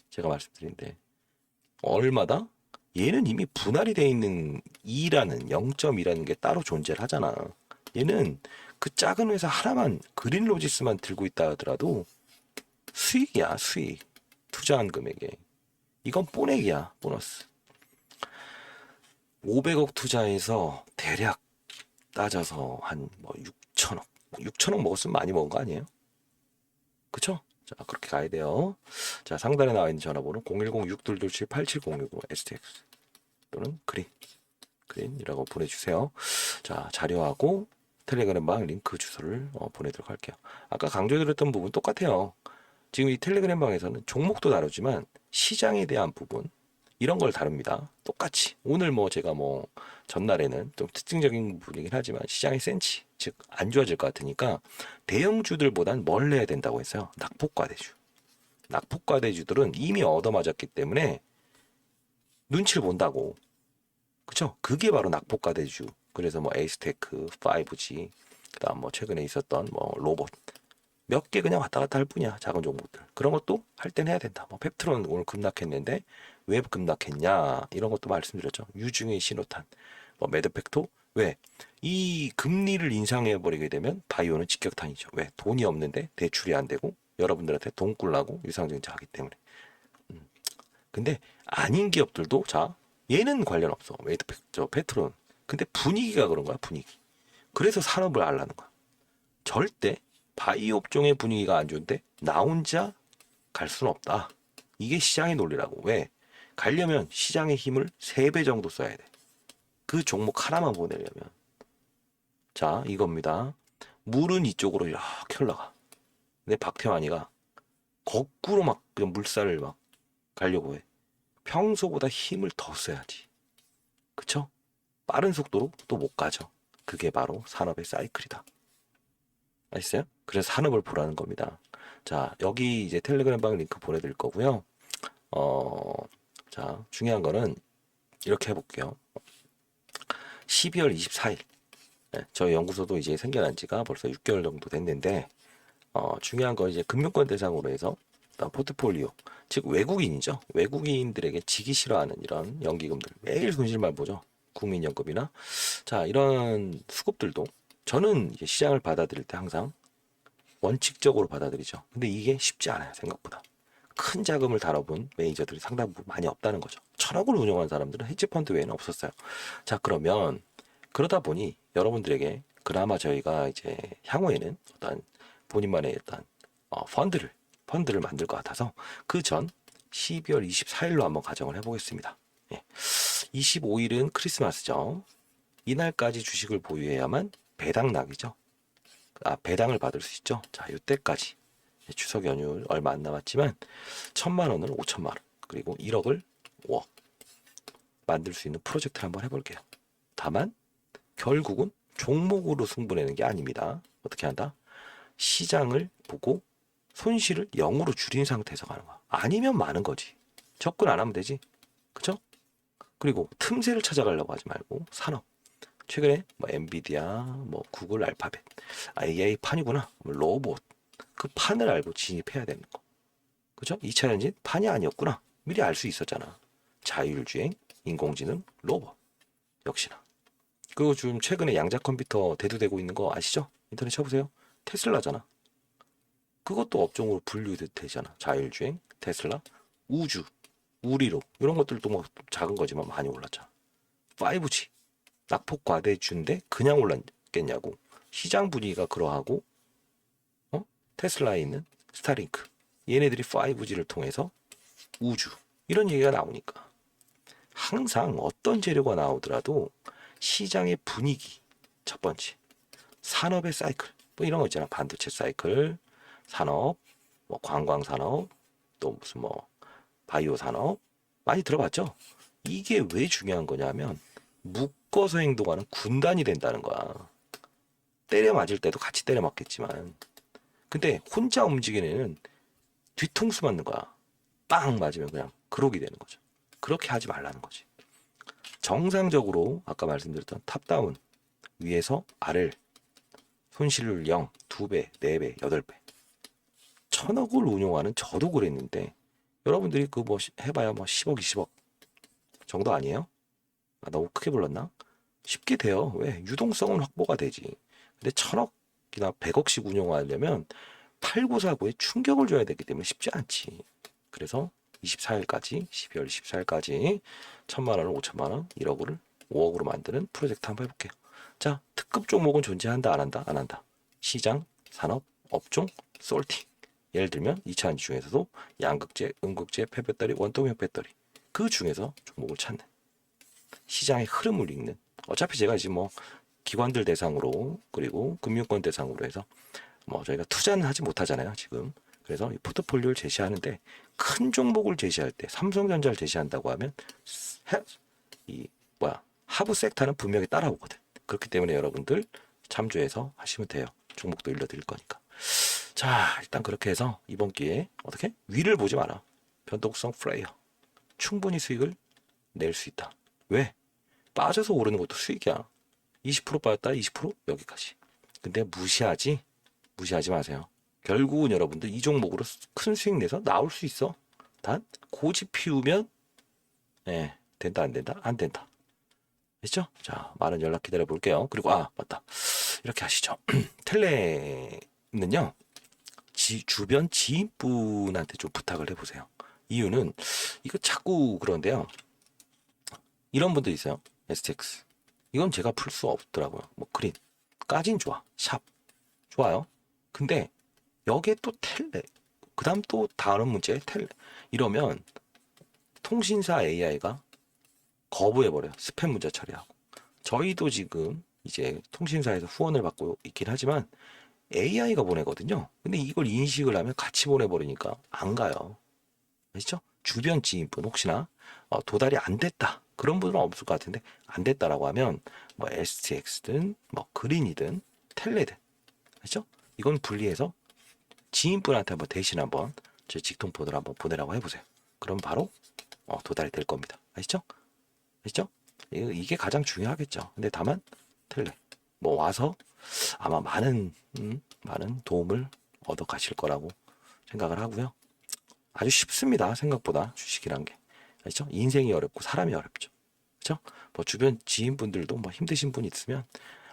S1: 제가 말씀드린데 얼마다? 얘는 이미 분할이 되어 있는 2라는 0.2라는 게 따로 존재를 하잖아. 얘는 그 작은 회사 하나만 그린로지스만 들고 있다 하더라도 수익이야. 수익. 투자한 금액에. 이건 뽀내기야. 보너스. 500억 투자해서 대략 따져서 한 뭐 6천억. 6천억 먹었으면 많이 먹은 거 아니에요? 그쵸? 자, 그렇게 가야 돼요. 자, 상단에 나와 있는 전화번호 010-6227-8706으로 STX 또는 그린이라고 보내주세요. 자, 자료하고 텔레그램방 링크 주소를 보내도록 할게요. 아까 강조드렸던 부분 똑같아요. 지금 이 텔레그램방에서는 종목도 다루지만 시장에 대한 부분 이런 걸 다룹니다. 똑같이 오늘 뭐 제가 뭐 전날에는 좀 특징적인 부분이긴 하지만 시장의 센치 즉 안 좋아질 것 같으니까 대형주들보단 뭘 해야 된다고 했어요. 낙폭과대주. 낙폭과대주들은 이미 얻어맞았기 때문에 눈치를 본다고. 그쵸? 그게 바로 낙폭과대주. 그래서 뭐 에이스테크, 5G, 그다음 뭐 최근에 있었던 뭐 로봇 몇 개 그냥 왔다 갔다 할 뿐이야. 작은 종목들. 그런 것도 할 땐 해야 된다. 뭐 펩트론 오늘 급락했는데 왜 급락했냐 이런 것도 말씀드렸죠. 유중의 신호탄, 뭐 매드팩토 왜? 이 금리를 인상해 버리게 되면 바이오는 직격탄이죠. 왜? 돈이 없는데 대출이 안 되고 여러분들한테 돈 꿀라고 유상증자 하기 때문에. 근데 아닌 기업들도 자 얘는 관련 없어. 매드팩토, 페트론. 근데 분위기가 그런 거야 분위기. 그래서 산업을 알라는 거야. 절대 바이오 업종의 분위기가 안 좋은데 나 혼자 갈 수는 없다. 이게 시장의 논리라고. 왜? 가려면 시장의 힘을 3배 정도 써야 돼. 그 종목 하나만 보내려면. 자, 이겁니다. 물은 이쪽으로 이렇게 흘러가. 근데 박태환이가 거꾸로 막 그냥 물살을 막 가려고 해. 평소보다 힘을 더 써야지. 그쵸? 빠른 속도로 또 못 가죠. 그게 바로 산업의 사이클이다. 아시죠? 그래서 산업을 보라는 겁니다. 자, 여기 이제 텔레그램방 링크 보내드릴 거고요. 자, 중요한 거는 이렇게 해볼게요. 12월 24일. 네, 저희 연구소도 이제 생겨난 지가 벌써 6개월 정도 됐는데, 중요한 건 이제 금융권 대상으로 해서, 포트폴리오, 즉 외국인이죠. 외국인들에게 지기 싫어하는 이런 연기금들. 매일 손실만 보죠. 국민연금이나. 자, 이런 수급들도 저는 이제 시장을 받아들일 때 항상 원칙적으로 받아들이죠. 근데 이게 쉽지 않아요. 생각보다. 큰 자금을 다뤄본 매니저들이 상당 부분 많이 없다는 거죠. 1,000억을 운영한 사람들은 헤지펀드 외에는 없었어요. 자, 그러면 그러다 보니 여러분들에게 그나마 저희가 이제 향후에는 어떤 본인만의 어떤 펀드를 만들 것 같아서 그 전 12월 24일로 한번 가정을 해보겠습니다. 예. 25일은 크리스마스죠. 이날까지 주식을 보유해야만 배당락이죠. 배당을 받을 수 있죠. 자, 이때까지 추석 연휴 얼마 안 남았지만 1,000만 원을 5천만 원, 그리고 1억을 5억 만들 수 있는 프로젝트를 한번 해볼게요. 다만 결국은 종목으로 승부내는 게 아닙니다. 어떻게 한다? 시장을 보고 손실을 0으로 줄인 상태에서 가는 거야. 아니면 많은 거지. 접근 안 하면 되지. 그쵸? 그리고 틈새를 찾아가려고 하지 말고 산업. 최근에 뭐 엔비디아, 뭐 구글, 알파벳, AI 판이구나. 뭐 로봇. 그 판을 알고 진입해야 되는 거. 그죠? 2차 전지 판이 아니었구나. 미리 알 수 있었잖아. 자율주행, 인공지능, 로봇. 역시나. 그리고 지금 최근에 양자 컴퓨터 대두되고 있는 거 아시죠? 인터넷 쳐보세요. 테슬라잖아. 그것도 업종으로 분류되잖아. 자율주행, 테슬라, 우주, 우리로 이런 것들도 뭐 작은 거지만 많이 올랐잖아. 5G 낙폭 과대주인데 그냥 올랐겠냐고. 시장 분위기가 그러하고 테슬라에 있는 스타링크 얘네들이 5G를 통해서 우주 이런 얘기가 나오니까 항상 어떤 재료가 나오더라도 시장의 분위기 첫 번째, 산업의 사이클 뭐 이런 거 있잖아. 반도체 사이클, 산업, 뭐 관광 산업, 또 무슨 뭐 바이오 산업 많이 들어봤죠? 이게 왜 중요한 거냐면 묶어서 행동하는 군단이 된다는 거야. 때려 맞을 때도 같이 때려 맞겠지만, 근데 혼자 움직이는 애는 뒤통수 맞는 거야. 빵 맞으면 그냥 그러게 되는 거죠. 그렇게 하지 말라는 거지. 정상적으로 아까 말씀드렸던 탑다운 위에서 아래를 손실률 0, 2배, 4배, 8배 1,000억을 운용하는 저도 그랬는데 여러분들이 그 뭐 해봐야 뭐 10억, 20억 정도 아니에요? 아, 너무 크게 불렀나? 쉽게 돼요. 왜? 유동성은 확보가 되지. 근데 1,000억이나 100억씩 운용하려면 팔고사고에 충격을 줘야 되기 때문에 쉽지 않지. 그래서 24일까지 12월 24일까지 1,000만 원을 5천만 원, 1억을 5억으로 만드는 프로젝트 한번 해볼게요. 자, 특급 종목은 존재한다, 안 한다? 안 한다. 시장, 산업, 업종, 솔팅. 예를 들면 2차 전지 중에서도 양극재, 음극재, 폐배터리, 원통형 배터리. 그 중에서 종목을 찾는. 시장의 흐름을 읽는. 어차피 제가 지금 뭐 기관들 대상으로 그리고 금융권 대상으로 해서 뭐 저희가 투자는 하지 못하잖아요 지금. 그래서 이 포트폴리오를 제시하는데 큰 종목을 제시할 때 삼성전자를 제시한다고 하면 이 뭐야 하부 섹터는 분명히 따라오거든. 그렇기 때문에 여러분들 참조해서 하시면 돼요. 종목도 일러드릴 거니까. 자, 일단 그렇게 해서 이번 기회에 어떻게 위를 보지 마라. 변동성 플레이어 충분히 수익을 낼 수 있다. 왜? 빠져서 오르는 것도 수익이야. 20% 빠졌다 20% 여기까지. 근데 무시하지 마세요. 결국은 여러분들 이 종목으로 큰 수익 내서 나올 수 있어. 단 고집 피우면 된다 안 된다 안 된다. 됐죠? 자, 많은 연락 기다려 볼게요. 그리고 맞다. 이렇게 하시죠. 텔레는요. 주변 지인분한테 좀 부탁을 해보세요. 이유는 이거 자꾸 그런데요. 이런 분들 있어요. STX. 이건 제가 풀 수 없더라고요. 뭐 그린까진 좋아. 샵 좋아요. 근데 여기에 또 텔레. 그 다음 또 다른 문제 텔레. 이러면 통신사 AI가 거부해버려요. 스팸 문자 처리하고. 저희도 지금 이제 통신사에서 후원을 받고 있긴 하지만 AI가 보내거든요. 근데 이걸 인식을 하면 같이 보내버리니까 안 가요. 아시죠? 주변 지인분 혹시나 도달이 안 됐다. 그런 분은 없을 것 같은데 안 됐다라고 하면 뭐 STX든 뭐 그린이든 텔레든 아시죠? 이건 분리해서 지인분한테 한번 대신 한번 제 직통폰으로 한번 보내라고 해보세요. 그럼 바로 도달이 될 겁니다. 아시죠? 아시죠? 이게 가장 중요하겠죠. 근데 다만 텔레 뭐 와서 아마 많은 도움을 얻어 가실 거라고 생각을 하고요. 아주 쉽습니다. 생각보다 주식이란 게. 아시죠? 인생이 어렵고 사람이 어렵죠. 그렇죠? 뭐 주변 지인분들도 뭐 힘드신 분 있으면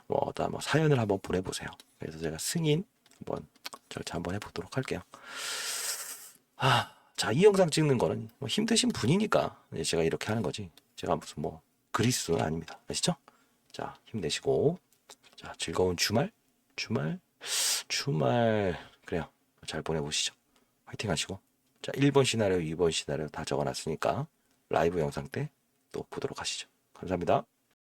S1: 뭐 사연을 한번 보내보세요. 그래서 제가 승인 한번 절차 한번 해보도록 할게요. 자, 이 영상 찍는 거는 뭐 힘드신 분이니까 제가 이렇게 하는 거지. 제가 무슨 뭐 그리스는 아닙니다. 아시죠? 자, 힘내시고 자, 즐거운 주말 그래요. 잘 보내보시죠. 화이팅 하시고 자, 1번 시나리오, 2번 시나리오 다 적어놨으니까 라이브 영상 때 또 보도록 하시죠. 감사합니다.